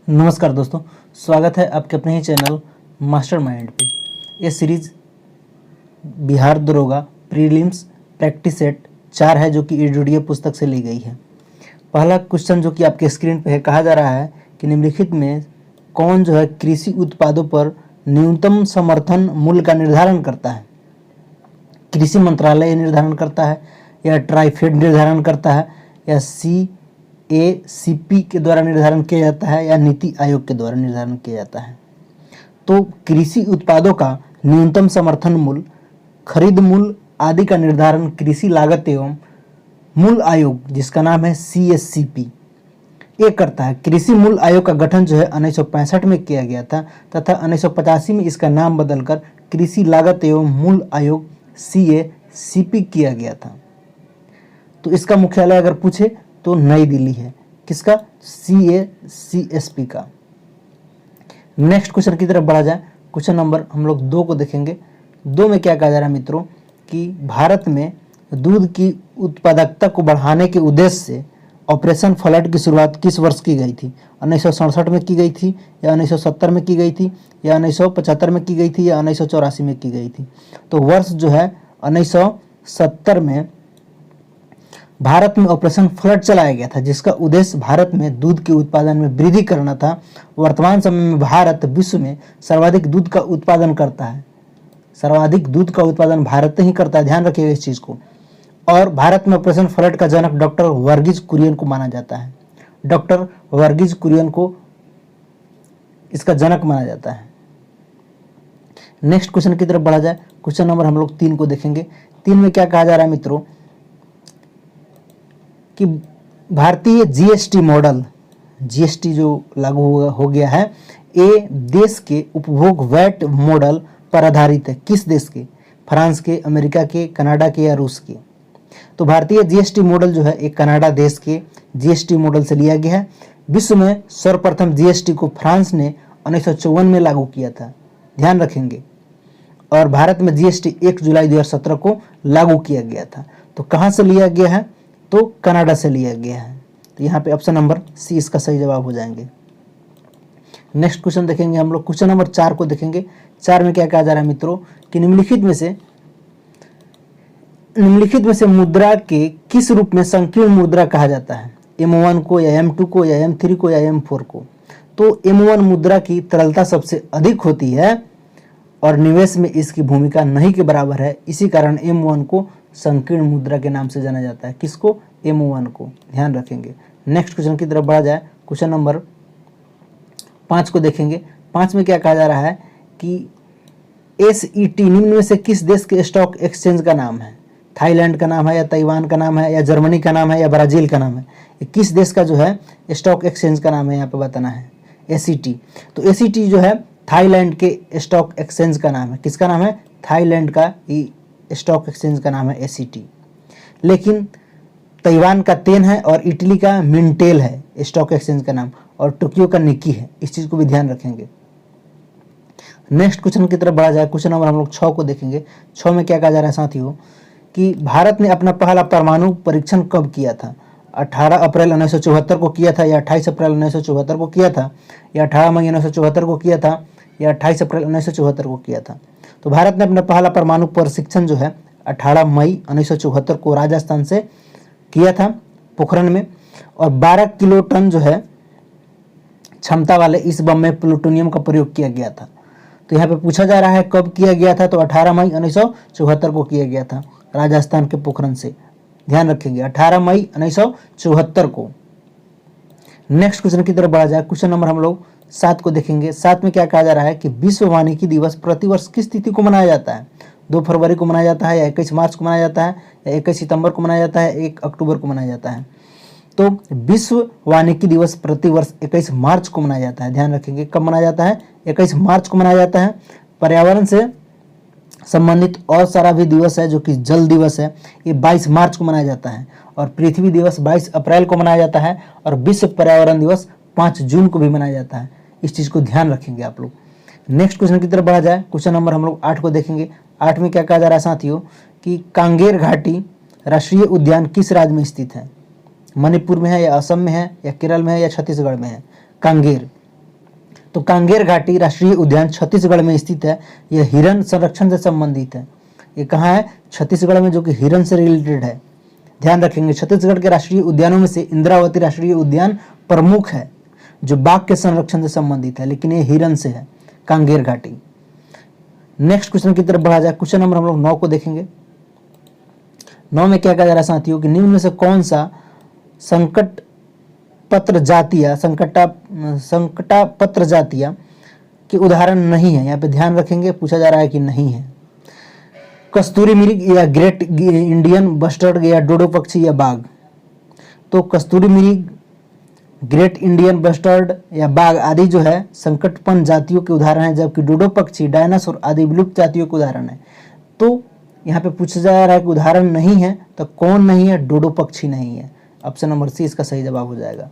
नमस्कार दोस्तों, स्वागत है आपके अपने ही चैनल मास्टरमाइंड पे। ये सीरीज बिहार दरोगा प्रीलिम्स प्रैक्टिस सेट 4 है जो कि ईडीडीए पुस्तक से ली गई है। पहला क्वेश्चन जो कि आपके स्क्रीन पे है, कहा जा रहा है कि निम्नलिखित में कौन जो है कृषि उत्पादों पर न्यूनतम समर्थन मूल्य का निर्धारण करता है। कृषि मंत्रालय निर्धारण करता है, या ट्राइफेड निर्धारण करता है, या CACP के द्वारा निर्धारण किया जाता है, या नीति आयोग के द्वारा निर्धारण किया जाता है। तो कृषि उत्पादों का न्यूनतम समर्थन मूल्य, खरीद मूल्य आदि का निर्धारण कृषि लागत एवं मूल्य आयोग जिसका नाम है CACP ये करता है। कृषि मूल्य आयोग का गठन जो है 1965 में किया गया था तथा 1985 में इसका नाम बदलकर कृषि लागत एवं मूल्य आयोग CACP किया गया था। तो इसका मुख्यालय अगर पूछे तो नई दिल्ली है। किसका? CACSP का। नेक्स्ट क्वेश्चन की तरफ बढ़ा जाए। क्वेश्चन नंबर हम लोग 2 को देखेंगे। 2 में क्या कहा जा रहा है मित्रों कि भारत में दूध की उत्पादकता को बढ़ाने के उद्देश्य से ऑपरेशन फ्लड की शुरुआत किस वर्ष की गई थी? 1967 में की गई थी, या 1970 में की गई थी, या 1975 में की गई थी, या 1984 में की गई थी? तो वर्ष जो है 1970 में भारत में ऑपरेशन फ्लड चलाया गया था, जिसका उद्देश्य भारत में दूध के उत्पादन में वृद्धि करना था। वर्तमान समय में भारत विश्व में सर्वाधिक दूध का उत्पादन करता है। सर्वाधिक दूध का उत्पादन भारत ही करता है, ध्यान रखिएगा इस चीज़ को। और भारत में ऑपरेशन फ्लड का जनक डॉक्टर वर्गीज कुरियन को माना जाता है। डॉक्टर वर्गीज कुरियन को इसका जनक माना जाता है। नेक्स्ट क्वेश्चन की तरफ बढ़ा जाए। क्वेश्चन नंबर हम लोग 3 को देखेंगे। 3 में क्या कहा जा रहा है मित्रों कि भारतीय GST मॉडल, GST जो लागू हो गया है, ये देश के उपभोग वैट मॉडल पर आधारित है। किस देश के? फ्रांस के, अमेरिका के, कनाडा के, या रूस के? तो भारतीय GST मॉडल जो है एक कनाडा देश के GST मॉडल से लिया गया है। विश्व में सर्वप्रथम GST को फ्रांस ने 1954 में लागू किया था, ध्यान रखेंगे। और भारत में GST 1 जुलाई 2017 को लागू किया गया था। तो कहाँ से लिया गया है? तो कनाडा से लिया गया है। तो यहाँ पे ऑप्शन नंबर सी इसका सही जवाब हो जाएंगे। नेक्स्ट क्वेश्चन देखेंगे हम लोग। क्वेश्चन नंबर 4 को देखेंगे। 4 में क्या कहा जा रहा है मित्रों कि निम्नलिखित में से मुद्रा के किस रूप में संकीर्ण मुद्रा कहा जाता है? M1 को, या M2 को, या M3 को, या M4 को? तो M1 मुद्रा की तरलता सबसे अधिक होती है और निवेश में इसकी भूमिका नहीं के बराबर है। इसी कारण M1 को संकीर्ण मुद्रा के नाम से जाना जाता है। किसको? M1 को, ध्यान रखेंगे। नेक्स्ट क्वेश्चन की तरफ बढ़ा जाए। क्वेश्चन नंबर 5 को देखेंगे। 5 में क्या कहा जा रहा है कि SET निम्न में से किस देश के स्टॉक एक्सचेंज का नाम है? थाईलैंड का नाम है, या ताइवान का नाम है, या जर्मनी का नाम है, या ब्राजील का नाम है? ये किस देश का जो है स्टॉक एक्सचेंज का नाम है यहाँ पे बताना है। SET, तो SET जो है थाईलैंड के स्टॉक एक्सचेंज का नाम है। किसका नाम है? थाईलैंड का स्टॉक एक्सचेंज का नाम है SET। लेकिन ताइवान का तेन है और इटली का मिंटेल है स्टॉक एक्सचेंज का नाम, और टोक्यो का निकी है। इस चीज़ को भी ध्यान रखेंगे। नेक्स्ट क्वेश्चन की तरफ बढ़ा जाए। क्वेश्चन नंबर हम लोग 6 को देखेंगे। 6 में क्या कहा जा रहा है साथियों कि भारत ने अपना पहला परमाणु परीक्षण कब किया था? 18 अप्रैल 1974 को किया था, या 28 अप्रैल 1974 को किया था, या 18 मई 1974 को किया था, या 28 अप्रैल 1974 को किया था? तो भारत ने अपना पहला परमाणु परीक्षण जो है 18 मई 1974 को राजस्थान से किया था, पोखरण में। और 12 किलो टन जो है क्षमता वाले इस बम में प्लूटोनियम का प्रयोग किया गया था। तो यहाँ पे पूछा जा रहा है कब किया गया था? तो 18 मई 1974 को किया गया था राजस्थान के पोखरण से, ध्यान रखेंगे। 18 मई 1974 को। नेक्स्ट क्वेश्चन की तरफ बढ़ा जाए। क्वेश्चन नंबर हम लोग 7 को देखेंगे। 7 में क्या कहा जा रहा है कि विश्व वानिकी दिवस प्रतिवर्ष किस तिथि को मनाया जाता है? 2 फरवरी को मनाया जाता है, या 21 मार्च को मनाया जाता है, या 21 सितंबर को मनाया जाता है, 1 अक्टूबर को मनाया जाता है? तो विश्व वानिकी दिवस प्रतिवर्ष 21 मार्च को मनाया जाता है, ध्यान रखेंगे। कब मनाया जाता है? 21 मार्च को मनाया जाता है। पर्यावरण से संबंधित और सारा भी दिवस है जो कि जल दिवस है, ये 22 मार्च को मनाया जाता है। और पृथ्वी दिवस 22 अप्रैल को मनाया जाता है, और विश्व पर्यावरण दिवस 5 जून को भी मनाया जाता है। इस चीज़ को ध्यान रखेंगे आप लोग। नेक्स्ट क्वेश्चन की तरफ बढ़ा जाए। क्वेश्चन नंबर हम लोग 8 को देखेंगे। 8 में क्या कहा जा रहा है साथियों कि कांगेर घाटी राष्ट्रीय उद्यान किस राज्य में स्थित है? मणिपुर में है, या असम में है, या केरल में है, या छत्तीसगढ़ में है? कांगेर तो कांगेर घाटी राष्ट्रीय उद्यान छत्तीसगढ़ में स्थित है। यह हिरण संरक्षण से संबंधित है। ये कहाँ है? छत्तीसगढ़ में, जो कि हिरण से रिलेटेड है। ध्यान रखेंगे, छत्तीसगढ़ के राष्ट्रीय उद्यानों में से इंद्रावती राष्ट्रीय उद्यान प्रमुख है, जो बाघ के संरक्षण से संबंधित है, लेकिन ये हिरण से है, कांगेर घाटी। नेक्स्ट क्वेश्चन की तरफ बढ़ा जाए। क्वेश्चन नंबर हम लोग 9 को देखेंगे। 9 में क्या कहा जा रहा है साथियों कि निम्न में से कौन सा संकट पत्र जातीय संकटा पत्र जातीय के उदाहरण नहीं है? यहाँ पे ध्यान रखेंगे, पूछा जा रहा है कि नहीं है। कस्तूरी मृग या ग्रेट इंडियन बस्टर्ड या डोडो पक्षी या बाघ? तो कस्तूरी मृग, ग्रेट इंडियन बस्टर्ड या बाघ आदि जो है संकटपन जातियों के उदाहरण है, जबकि डोडो पक्षी, डायनासोर आदि विलुप्त जातियों के उदाहरण है। तो यहाँ पे पूछा जा रहा है कि उदाहरण नहीं है, तो कौन नहीं है? डोडो पक्षी नहीं है। ऑप्शन नंबर सी इसका सही जवाब हो जाएगा।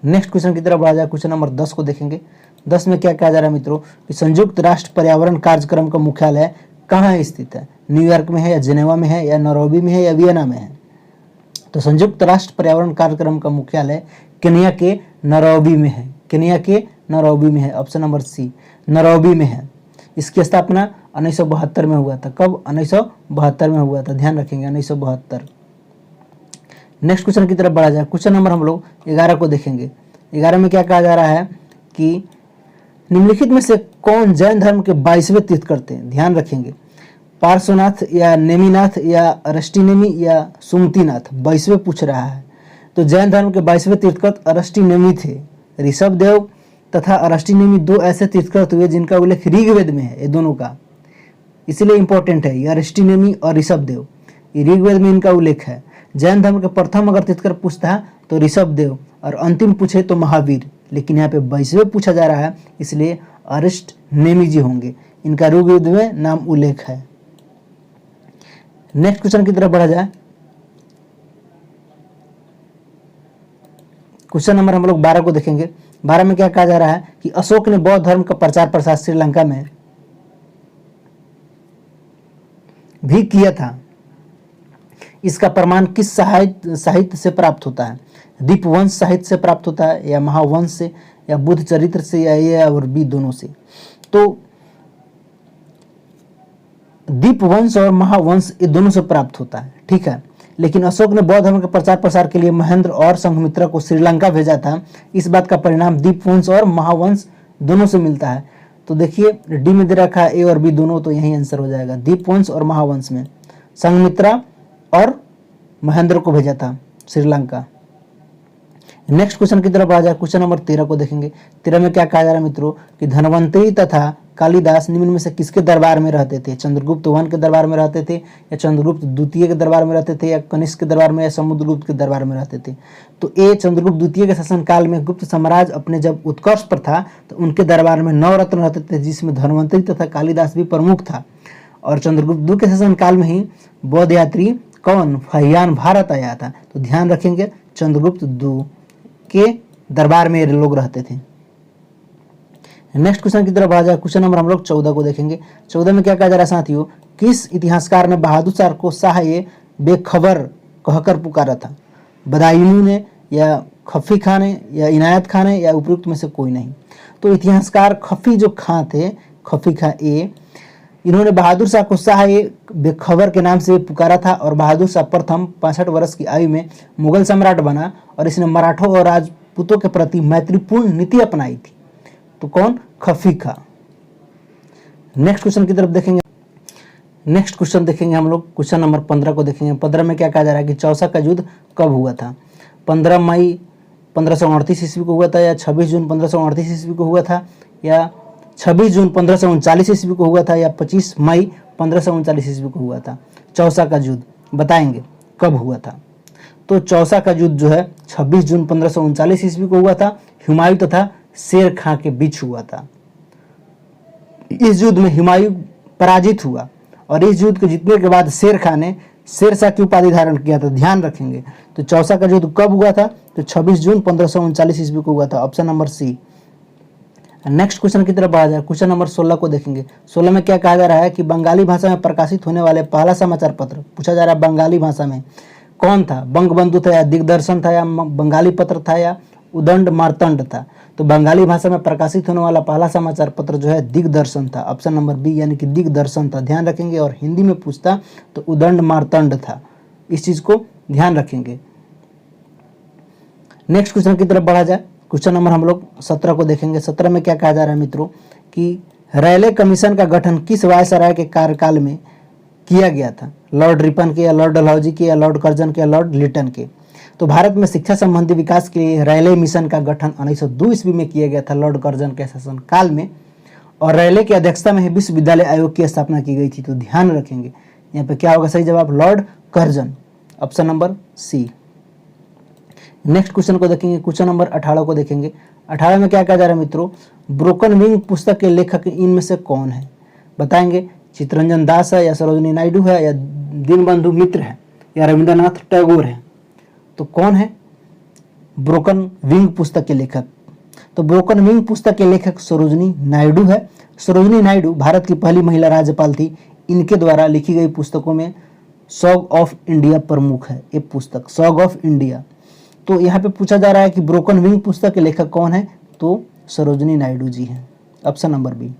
नेक्स्ट क्वेश्चन की तरफ बढ़ा जाए। क्वेश्चन नंबर 10 को देखेंगे। 10 में क्या कहा जा रहा है मित्रों कि संयुक्त राष्ट्र पर्यावरण कार्यक्रम का मुख्यालय कहाँ स्थित है? न्यूयॉर्क में है या जिनेवा में है या नैरोबी में है या वियना में है? तो संयुक्त राष्ट्र पर्यावरण कार्यक्रम का मुख्यालय केन्या के नैरोबी में है। केन्या के नैरोबी में है। ऑप्शन नंबर सी नैरोबी में है। इसकी स्थापना 1972 में हुआ था। कब? 1972 में हुआ था। ध्यान रखेंगे 1972। नेक्स्ट क्वेश्चन की तरफ बढ़ा जाए। क्वेश्चन नंबर हम लोग 11 को देखेंगे। 11 में क्या कहा जा रहा है कि निम्नलिखित में से कौन जैन धर्म के 22वें तीर्थंकर थे? ध्यान रखेंगे, पार्श्वनाथ या नेमिनाथ या अरष्टिनेमि या सुमतिनाथ। 22वें पूछ रहा है। तो जैन धर्म के 22वें तीर्थंकर अरष्टिनेमि थे। ऋषभ देव तथा अरष्टिनेमि 2 ऐसे तीर्थंकर हुए जिनका उल्लेख ऋग्वेद में है। ये दोनों का इसलिए इंपॉर्टेंट है, ये अरष्टिनेमि और ऋषभ देव, ये ऋग्वेद में इनका उल्लेख है। जैन धर्म के प्रथम अगर तीर्थंकर पूछता है तो ऋषभ देव, और अंतिम पूछे तो महावीर, लेकिन यहाँ पे 22वें पूछा जा रहा है, इसलिए अरष्टिनेमि जी होंगे। इनका ऋग्वेद में नाम उल्लेख है। नेक्स्ट क्वेश्चन की तरफ बढ़ा जाए। क्वेश्चन नंबर हम लोग 12 को देखेंगे। 12 में क्या कहा जा रहा है कि अशोक ने बौद्ध धर्म का प्रचार प्रसार श्रीलंका में भी किया था। इसका प्रमाण किस साहित्य से प्राप्त होता है? दीपवंश साहित्य से प्राप्त होता है, या महावंश से, या बुद्ध चरित्र से, या ये और बी दोनों से? तो दीपवंश और महावंश ये दोनों से प्राप्त होता है, ठीक है। लेकिन अशोक ने बौद्ध धर्म के प्रचार प्रसार के लिए महेंद्र और संघमित्रा को श्रीलंका भेजा था। इस बात का परिणाम दीपवंश और महावंश दोनों से मिलता है। तो देखिए डी में दे रखा है ए और बी दोनों, तो यही आंसर हो जाएगा। दीपवंश और महावंश में संघमित्रा और महेंद्र को भेजा था श्रीलंका। नेक्स्ट क्वेश्चन की तरफ आ जाए। क्वेश्चन नंबर 13 को देखेंगे। 13 में क्या कहा जा रहा है मित्रों कि धन्वंतरी तथा कालिदास निम्न में से किसके दरबार में रहते थे? चंद्रगुप्त वन के दरबार में रहते थे, या चंद्रगुप्त द्वितीय के दरबार में रहते थे, या कनिष्क के दरबार में, या समुद्रगुप्त के दरबार में रहते थे? तो ए चंद्रगुप्त द्वितीय के शासनकाल में गुप्त साम्राज्य अपने जब उत्कर्ष पर था तो उनके दरबार में 9 रत्न रहते थे, जिसमें धन्वंतरी तथा कालिदास भी प्रमुख था। और चंद्रगुप्त द्वितीय के शासनकाल में ही बौद्ध यात्री कौन फहियान भारत आया था। तो ध्यान रखेंगे चंद्रगुप्त द्वितीय के दरबार में लोग रहते थे। नेक्स्ट क्वेश्चन की तरफ आ जाए। क्वेश्चन नंबर हम लोग 14 को देखेंगे। 14 में क्या कहा जा रहा है साथियों? किस इतिहासकार ने बहादुर शाह को शाह ए बेखबर कहकर पुकारा था? बदायूं ने, या खफी खान ने, या इनायत खान ने, या उपयुक्त में से कोई नहीं? तो इतिहासकार खफी जो खां थे, खफी खां ए, इन्होंने बहादुर शाह को शाह ए बेखबर के नाम से पुकारा था। और बहादुर शाह प्रथम 65 वर्ष की आयु में मुगल सम्राट बना और इसने मराठों और राजपूतों के प्रति मैत्रीपूर्ण नीति अपनाई थी। तो कौन? खफी खां। नेक्स्ट क्वेश्चन की तरफ देखेंगे। नेक्स्ट क्वेश्चन देखेंगे हम लोग। क्वेश्चन नंबर 15 को देखेंगे। 15 में क्या कहा जा रहा है कि चौसा का युद्ध कब हुआ था? 15 मई 1538 ईस्वी को हुआ था, या 26 जून 1538 ईस्वी को हुआ था, या 26 जून 1539 ईस्वी को हुआ था, या 25 मई 1539 ईस्वी को हुआ था? चौसा का युद्ध बताएंगे कब हुआ था। तो चौसा का युद्ध जो है 26 जून 1539 ईस्वी को हुआ था। हुमायूं तथा शेर खां के बीच हुआ था। इस युद्ध में हुमायूं पराजित हुआ और इस युद्ध को जीतने के बाद शेर खां ने शेरशाह की उपाधि धारण किया था। ध्यान रखेंगे। तो चौसा का युद्ध कब हुआ था? तो 26 जून 1539 ईस्वी को हुआ था। Option number C. Next question की तरफ आ जाए। क्वेश्चन नंबर 16 को देखेंगे। 16 में क्या कहा जा रहा है कि बंगाली भाषा में प्रकाशित होने वाले पहला समाचार पत्र, पूछा जा रहा है बंगाली भाषा में कौन था? बंगबंधु था, या दिग्दर्शन था, या बंगाली पत्र था, या उदंड मार्तंड था? तो बंगाली भाषा में प्रकाशित होने वाला पहला समाचार पत्र जो है दिग्दर्शन था, ऑप्शन नंबर बी यानी कि दिग्दर्शन था, ध्यान रखेंगे। और हिंदी में पूछता तो उदंड मार्तंड था, इस चीज को ध्यान रखेंगे। नेक्स्ट क्वेश्चन की तरफ बढ़ा जाए, क्वेश्चन नंबर हम लोग 17 को देखेंगे। 17 में क्या कहा जा रहा है मित्रों कि रैले कमीशन का गठन किस वायसराय के कार्यकाल में किया गया था, लॉर्ड रिपन के या लॉर्ड डलहौजी के या लॉर्ड कर्जन के या लॉर्ड लिटन के। तो भारत में शिक्षा संबंधी विकास के लिए रैले मिशन का गठन 1902 ईस्वी में किया गया था लॉर्ड कर्जन के शासनकाल में, और रैले की अध्यक्षता में ही विश्वविद्यालय आयोग की स्थापना की गई थी। तो ध्यान रखेंगे यहाँ पे क्या होगा सही जवाब, Lord Curzon, option number C. Next question को देखेंगे, क्वेश्चन नंबर 18 को देखेंगे। 18 में क्या कहा जा रहा है मित्रों, ब्रोकन विंग पुस्तक के लेखक इनमें से कौन है, बताएंगे। चित्तरंजन दास है या सरोजिनी नायडू है या दीनबंधु मित्र है या रविंद्रनाथ टैगोर है। तो कौन है ब्रोकन विंग पुस्तक के लेखक, तो ब्रोकन विंग पुस्तक के लेखक सरोजिनी नायडू है। सरोजिनी नायडू भारत की पहली महिला राज्यपाल थी। इनके द्वारा लिखी गई पुस्तकों में सॉन्ग ऑफ इंडिया प्रमुख है, ये पुस्तक सॉन्ग ऑफ इंडिया। तो यहाँ पे पूछा जा रहा है कि ब्रोकन विंग पुस्तक के लेखक कौन है, तो सरोजिनी नायडू जी हैं, option number B.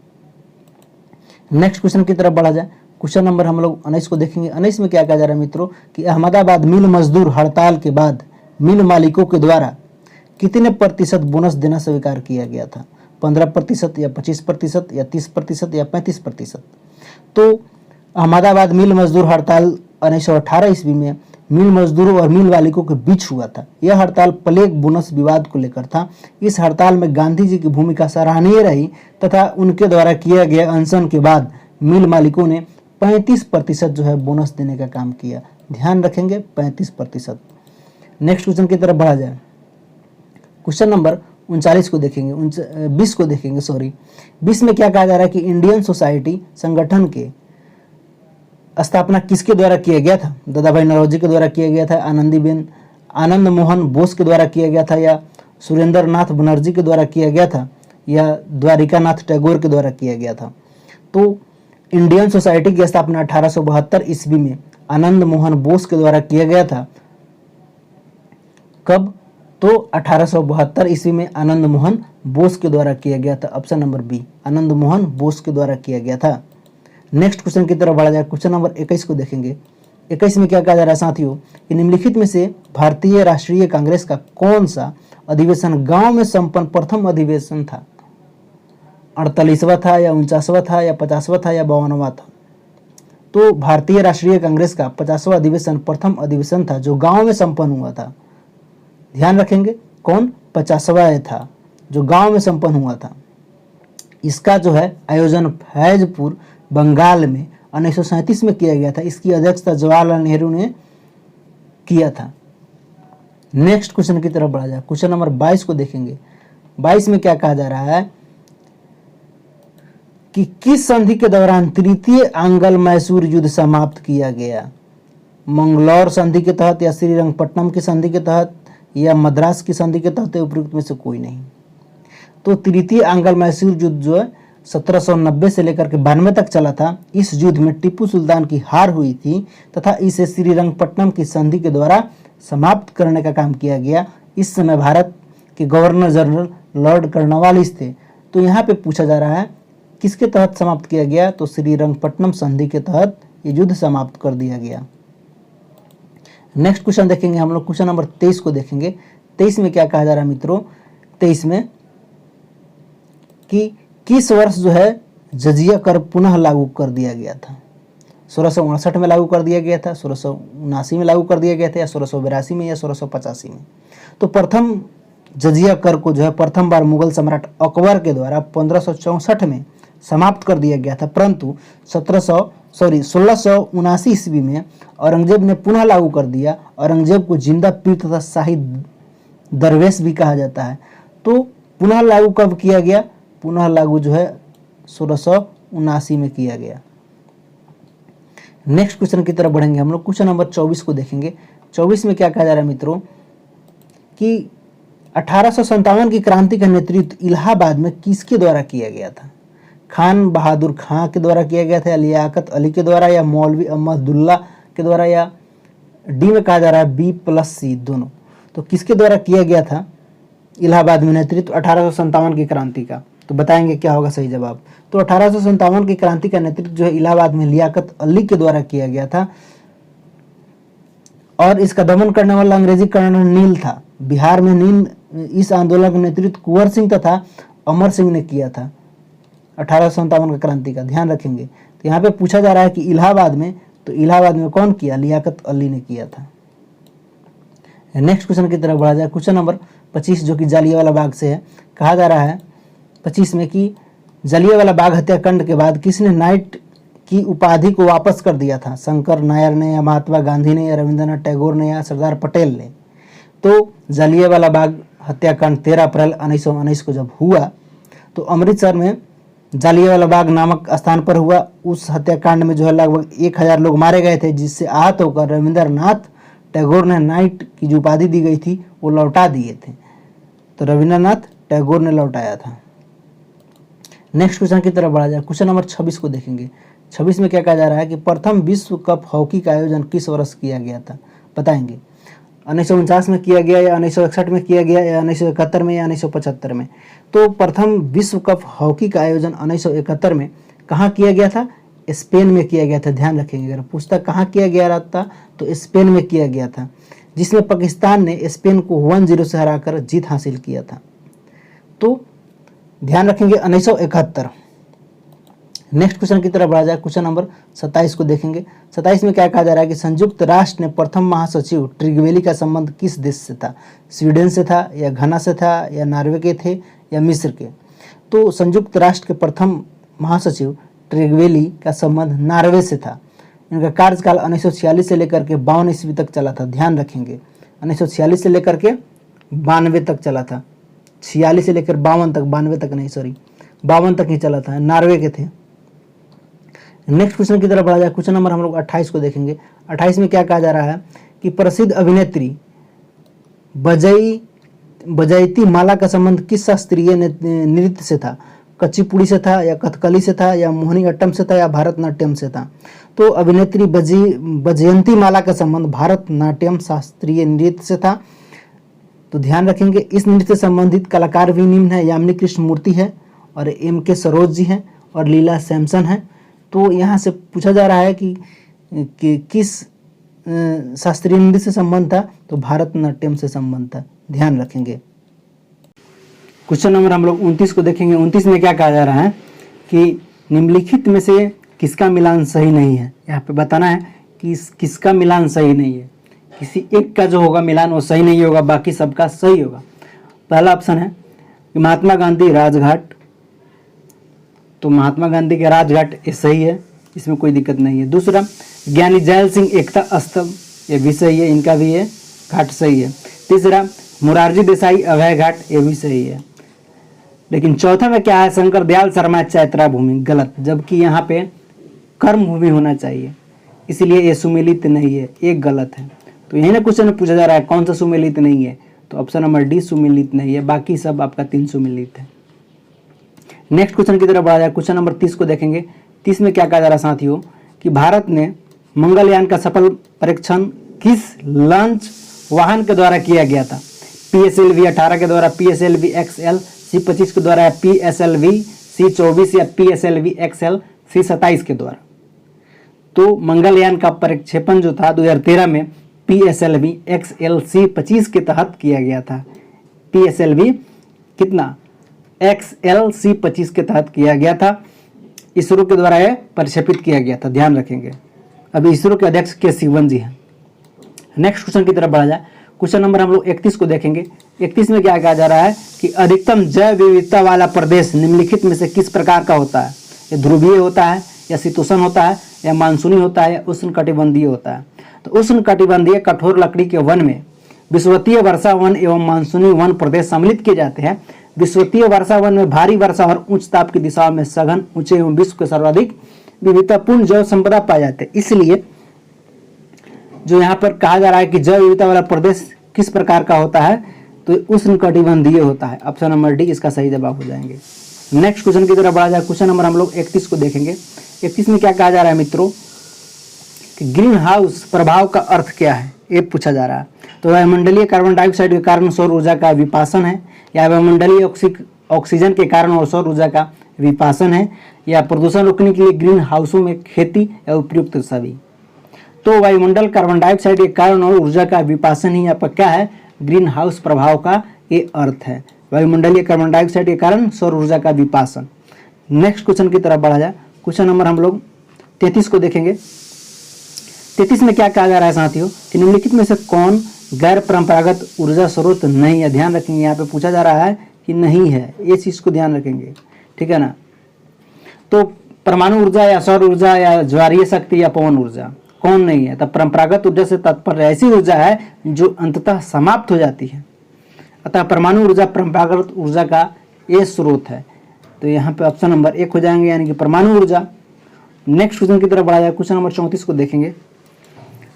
Next question की तरफ बढ़ा जाए, क्वेश्चन नंबर हम लोग 19 को देखेंगे। 19 में क्या कहा जा रहा है मित्रों कि अहमदाबाद मिल मजदूर हड़ताल के बाद मिल मालिकों के द्वारा कितने प्रतिशत बोनस देना स्वीकार किया गया था, 15% या 25% या 30% या 35%। तो अहमदाबाद मिल मजदूर हड़ताल 1918 ईस्वी में मिल मजदूरों और मिल मालिकों के बीच हुआ था। यह हड़ताल प्लेग बोनस विवाद को लेकर था। इस हड़ताल में गांधी जी की भूमिका सराहनीय रही तथा उनके द्वारा किया गया अनशन के बाद मिल मालिकों ने 35% जो है बोनस देने का काम किया, ध्यान रखेंगे 35%। नेक्स्ट क्वेश्चन की तरफ बढ़ा जाए, क्वेश्चन नंबर 39 को देखेंगे, 20 को देखेंगे सॉरी। 20 में क्या कहा जा रहा है कि इंडियन सोसाइटी संगठन के स्थापना किसके द्वारा किया गया था, दादा भाई नौरोजी के द्वारा किया गया था, आनंद मोहन बोस के द्वारा किया गया था, या सुरेंद्र नाथ बनर्जी के द्वारा किया गया था, या द्वारिकानाथ टैगोर के द्वारा किया गया था। तो इंडियन सोसाइटी की स्थापना 1872 ईस्वी में आनंद मोहन बोस के द्वारा किया गया था। कब, तो 1872 ईस्वी में आनंद मोहन बोस के द्वारा किया गया था, option number B, Anand Mohan Bose के द्वारा किया गया था। नेक्स्ट क्वेश्चन की तरफ बढ़ा जाए, क्वेश्चन नंबर 21 को देखेंगे। 21 में क्या कहा जा रहा है साथियों कि निम्नलिखित में से भारतीय राष्ट्रीय कांग्रेस का कौन सा अधिवेशन गांव में संपन्न प्रथम अधिवेशन था, 48वां था या 49वां था या 50वां था या 52वां था। तो भारतीय राष्ट्रीय कांग्रेस का 50वां अधिवेशन प्रथम अधिवेशन था जो गांव में संपन्न हुआ था, ध्यान रखेंगे कौन, 50वां था जो गांव में संपन्न हुआ था। इसका जो है आयोजन फैजपुर बंगाल में 1937 में किया गया था। इसकी अध्यक्षता जवाहरलाल नेहरू ने किया था। नेक्स्ट क्वेश्चन की तरफ बढ़ा जाए, क्वेश्चन नंबर 22 को देखेंगे। 22 में क्या कहा जा रहा है कि किस संधि के दौरान तृतीय आंग्ल मैसूर युद्ध समाप्त किया गया, मंगलौर संधि के तहत या श्रीरंगपट्टनम की संधि के तहत या मद्रास की संधि के तहत, उपयुक्त में से कोई नहीं। तो तृतीय आंग्ल मैसूर युद्ध जो है 1790 से लेकर के 92 तक चला था। इस युद्ध में टीपू सुल्तान की हार हुई थी तथा इसे श्रीरंगपट्टनम की संधि के द्वारा समाप्त करने का काम किया गया। इस समय भारत के गवर्नर जनरल लॉर्ड कर्नवालिस थे। तो यहाँ पे पूछा जा रहा है किसके तहत समाप्त किया गया, तो श्रीरंगपट्टनम संधि के तहत ये युद्ध समाप्त कर दिया गया। नेक्स्ट क्वेश्चन देखेंगे हम लोग, क्वेश्चन नंबर 23 को देखेंगे। 23 में क्या कहा जा रहा है मित्रों, 23 में कि किस वर्ष जो है जजिया कर पुनः लागू कर दिया गया था, 1659 में लागू कर दिया गया था, 1679 में लागू कर दिया गया था, या 1682 में या 1685 में। तो प्रथम जजिया कर को जो है प्रथम बार मुगल सम्राट अकबर के द्वारा 1564 में समाप्त कर दिया गया था, परंतु 1679 ईस्वी में औरंगजेब ने पुनः लागू कर दिया। औरंगजेब को जिंदा पीर तथा शाही दरवेश भी कहा जाता है। तो पुनः लागू कब किया गया, पुनः लागू जो है 1679 में किया गया। नेक्स्ट क्वेश्चन की तरफ बढ़ेंगे हम लोग, क्वेश्चन नंबर 24 को देखेंगे। 24 में क्या कहा जा रहा है मित्रों कि 1857 की क्रांति का नेतृत्व इलाहाबाद में किसके द्वारा किया गया था, खान बहादुर खां के द्वारा किया गया था, या लियाकत अली के द्वारा, या मौलवी अहमदुल्ला के द्वारा, या डी में कहा जा रहा है B+C दोनों। तो किसके द्वारा किया गया था, इलाहाबाद में नेतृत्व 1857 की क्रांति का। तो बताएंगे क्या होगा सही जवाब। तो 1857 की क्रांति का नेतृत्व जो है इलाहाबाद में लियाकत अली के द्वारा किया गया था और इसका दमन करने वाला अंग्रेजी कर्नल नील था। बिहार में नील इस आंदोलन का नेतृत्व कुंवर सिंह तथा अमर सिंह ने किया था 1857 का क्रांति का, ध्यान रखेंगे। तो यहाँ पे पूछा जा रहा है कि इलाहाबाद में, तो इलाहाबाद में कौन किया? लियाकत अली ने किया था। नेक्स्ट क्वेश्चन की तरफ बढ़ा जाए। क्वेश्चन नंबर 25 जो कि जालियांवाला बाग से है। कहा जा रहा है 25 में कि जालियांवाला बाग हत्याकांड के बाद किसने नाइट की उपाधि को वापस कर दिया था? शंकर नायर ने, या महात्मा गांधी ने, या रविंद्रनाथ टैगोर ने, या सरदार पटेल ने? तो जालियांवाला बाग हत्याकांड 13 अप्रैल 1919 को जब हुआ तो अमृतसर में जालियांवाला बाग नामक स्थान पर हुआ। उस हत्याकांड में जो है लगभग 1000 लोग मारे गए थे, जिससे आहत होकर रविंद्रनाथ टैगोर ने नाइट की जो उपाधि दी गई थी वो लौटा दिए थे। तो रविंद्रनाथ टैगोर ने लौटाया था। नेक्स्ट क्वेश्चन की तरफ बढ़ा जाए। क्वेश्चन नंबर 26 को देखेंगे। 26 में क्या कहा जा रहा है कि प्रथम विश्व कप हॉकी का आयोजन किस वर्ष किया गया था? बताएंगे। 1949 में किया गया, या 1961 में किया गया, या 1971 में, या 1975 में? तो प्रथम विश्व कप हॉकी का आयोजन 1971 में कहाँ किया गया था? स्पेन में किया गया था। ध्यान रखेंगे, अगर पुस्तक कहाँ किया गया था तो स्पेन में किया गया था, जिसमें पाकिस्तान ने स्पेन को 1-0 से हराकर जीत हासिल किया था। तो ध्यान रखेंगे 1971। नेक्स्ट क्वेश्चन की तरफ बढ़ा जाए। क्वेश्चन नंबर 27 को देखेंगे। 27 में क्या कहा जा रहा है कि संयुक्त राष्ट्र ने प्रथम महासचिव ट्रिगवेली का संबंध किस देश से था? स्वीडन से था, या घना से था, या नॉर्वे के थे, या मिस्र के? तो संयुक्त राष्ट्र के प्रथम महासचिव ट्रिगवेली का संबंध नॉर्वे से था। इनका कार्यकाल 1946 से लेकर के 52 ईस्वी तक चला था। ध्यान रखेंगे 1946 से लेकर के 92 तक चला था। 46 से लेकर 52 तक, 92 तक नहीं, सॉरी 52 तक ही चला था। नॉर्वे के थे। नेक्स्ट क्वेश्चन की तरफ बढ़ा जाए। क्वेश्चन नंबर हम लोग 28 को देखेंगे। 28 में क्या कहा जा रहा है कि प्रसिद्ध अभिनेत्री बजयती माला का संबंध किस शास्त्रीय नृत्य से था? कुचिपुड़ी से था, या कथकली से था, या मोहिनी अट्टम से था, या भारतनाट्यम से था? तो अभिनेत्री बजयंती माला का संबंध भारतनाट्यम शास्त्रीय नृत्य से था। तो ध्यान रखेंगे इस नृत्य से संबंधित कलाकार भी निम्न है। यामिनी कृष्णमूर्ति है, और M.K. सरोज जी हैं, और लीला सैमसन है। तो यहाँ से पूछा जा रहा है कि किस शास्त्रीय नृत्य से संबंध था? तो भारतनाट्यम से संबंध था। ध्यान रखेंगे। क्वेश्चन नंबर हम लोग 29 को देखेंगे। 29 में क्या कहा जा रहा है कि निम्नलिखित में से किसका मिलान सही नहीं है? यहाँ पे बताना है कि किसका मिलान सही नहीं है। किसी एक का जो होगा मिलान वो सही नहीं होगा, बाकी सबका सही होगा। पहला ऑप्शन है कि महात्मा गांधी राजघाट। तो महात्मा गांधी के राजघाट ये सही है, इसमें कोई दिक्कत नहीं है। दूसरा ज्ञानी जैल सिंह एकता स्थल, ये भी सही है, इनका भी ये घाट सही है। तीसरा मुरारजी देसाई अभय घाट, ये भी सही है। लेकिन चौथा में क्या है? शंकर दयाल शर्मा चैत्रा भूमि, गलत, जबकि यहाँ पे कर्म भूमि होना चाहिए, इसलिए ये सुमेलित नहीं है, एक गलत है। तो यही ना क्वेश्चन में पूछा जा रहा है कौन सा सुमेलित नहीं है? तो ऑप्शन नंबर डी सुमेलित नहीं है, बाकी सब आपका 3 सुमेलित है। नेक्स्ट क्वेश्चन की तरफ बढ़ा जाए। क्वेश्चन नंबर 30 को देखेंगे। 30 में क्या कहा जा रहा है साथियों कि भारत ने मंगलयान का सफल परीक्षण किस लॉन्च वाहन के द्वारा किया गया था? PSLV-18 के द्वारा, PSLV-XL C-25 के द्वारा, PSLV C-24 या PSLV-XL C-27 के द्वारा? तो मंगलयान का प्रक्षेपण जो था 2013 में PSLV-XL C-25 के तहत किया गया था। PSLV कितना? XL C-25 के तहत किया गया था। इसरो के द्वारा यह प्रक्षेपित किया गया था। ध्यान रखेंगे। अभी इसरो के अध्यक्ष के सिवन जी हैं। नेक्स्ट क्वेश्चन की तरफ बढ़ा जाए। क्वेश्चन नंबर हम लोग 31 को देखेंगे। 31 में क्या कहा जा रहा है कि अधिकतम जैव विविधता वाला प्रदेश निम्नलिखित में से किस प्रकार का होता है? ये ध्रुवीय होता है, या शीतोष्ण होता है, या मानसूनी होता है, या उष्णकटिबंधीय होता है? तो उष्णकटिबंधीय कठोर लकड़ी के वन में विषुवतीय वर्षा वन एवं मानसूनी वन प्रदेश सम्मिलित किए जाते हैं। विषुवतीय वर्षा वन में भारी वर्षा और उच्च ताप की दिशाओं में सघन, ऊंचे एवं विश्व के सर्वाधिक विविधतापूर्ण जैव संपदा पाए जाते हैं। इसलिए जो यहाँ पर कहा जा रहा है कि जैव विविधता वाला प्रदेश किस प्रकार का होता है, तो उष्णकटिबंधीय होता है। ऑप्शन नंबर डी इसका सही जवाब हो जाएंगे। नेक्स्ट क्वेश्चन की तरफ बढ़ा जाए। क्वेश्चन नंबर हम लोग 31 को देखेंगे। 31 में क्या कहा जा रहा है मित्रों कि ग्रीन हाउस प्रभाव का अर्थ क्या है, ये पूछा जा रहा है। तो वायुमंडलीय कार्बन डाइऑक्साइड के कारण सौर ऊर्जा का विपासन है, या वायुमंडलीय ऑक्सीजन के कारण और सौर ऊर्जा का विपासन है, या प्रदूषण रोकने के लिए ग्रीन हाउसों में खेती या उपयुक्त सभी। तो वायुमंडल, कार्बन डाइऑक्साइड के कारण और ऊर्जा का विपासन ही आपका क्या है, ग्रीन हाउस प्रभाव का ये अर्थ है। वायुमंडलीय कार्बन डाइऑक्साइड के कारण सौर ऊर्जा का विपासन। नेक्स्ट क्वेश्चन की तरफ बढ़ा जाए। क्वेश्चन नंबर हम लोग 33 को देखेंगे। 33 में क्या कहा जा रहा है साथियों कि निम्नलिखित में से कौन गैर परंपरागत ऊर्जा स्रोत नहीं है। ध्यान रखेंगे, यहाँ पे पूछा जा रहा है कि नहीं है, ये चीज को ध्यान रखेंगे, ठीक है ना। तो परमाणु ऊर्जा या सौर ऊर्जा या ज्वारीय शक्ति या पवन ऊर्जा कौन नहीं है। तब परंपरागत ऊर्जा से तात्पर्य ऐसी ऊर्जा है जो अंततः समाप्त हो जाती है, अतः परमाणु ऊर्जा परंपरागत ऊर्जा का ये स्रोत है। तो यहाँ पे ऑप्शन नंबर 1 हो जाएंगे, यानी कि परमाणु ऊर्जा। नेक्स्ट क्वेश्चन की तरफ बढ़ा जाए। क्वेश्चन नंबर 34 को देखेंगे।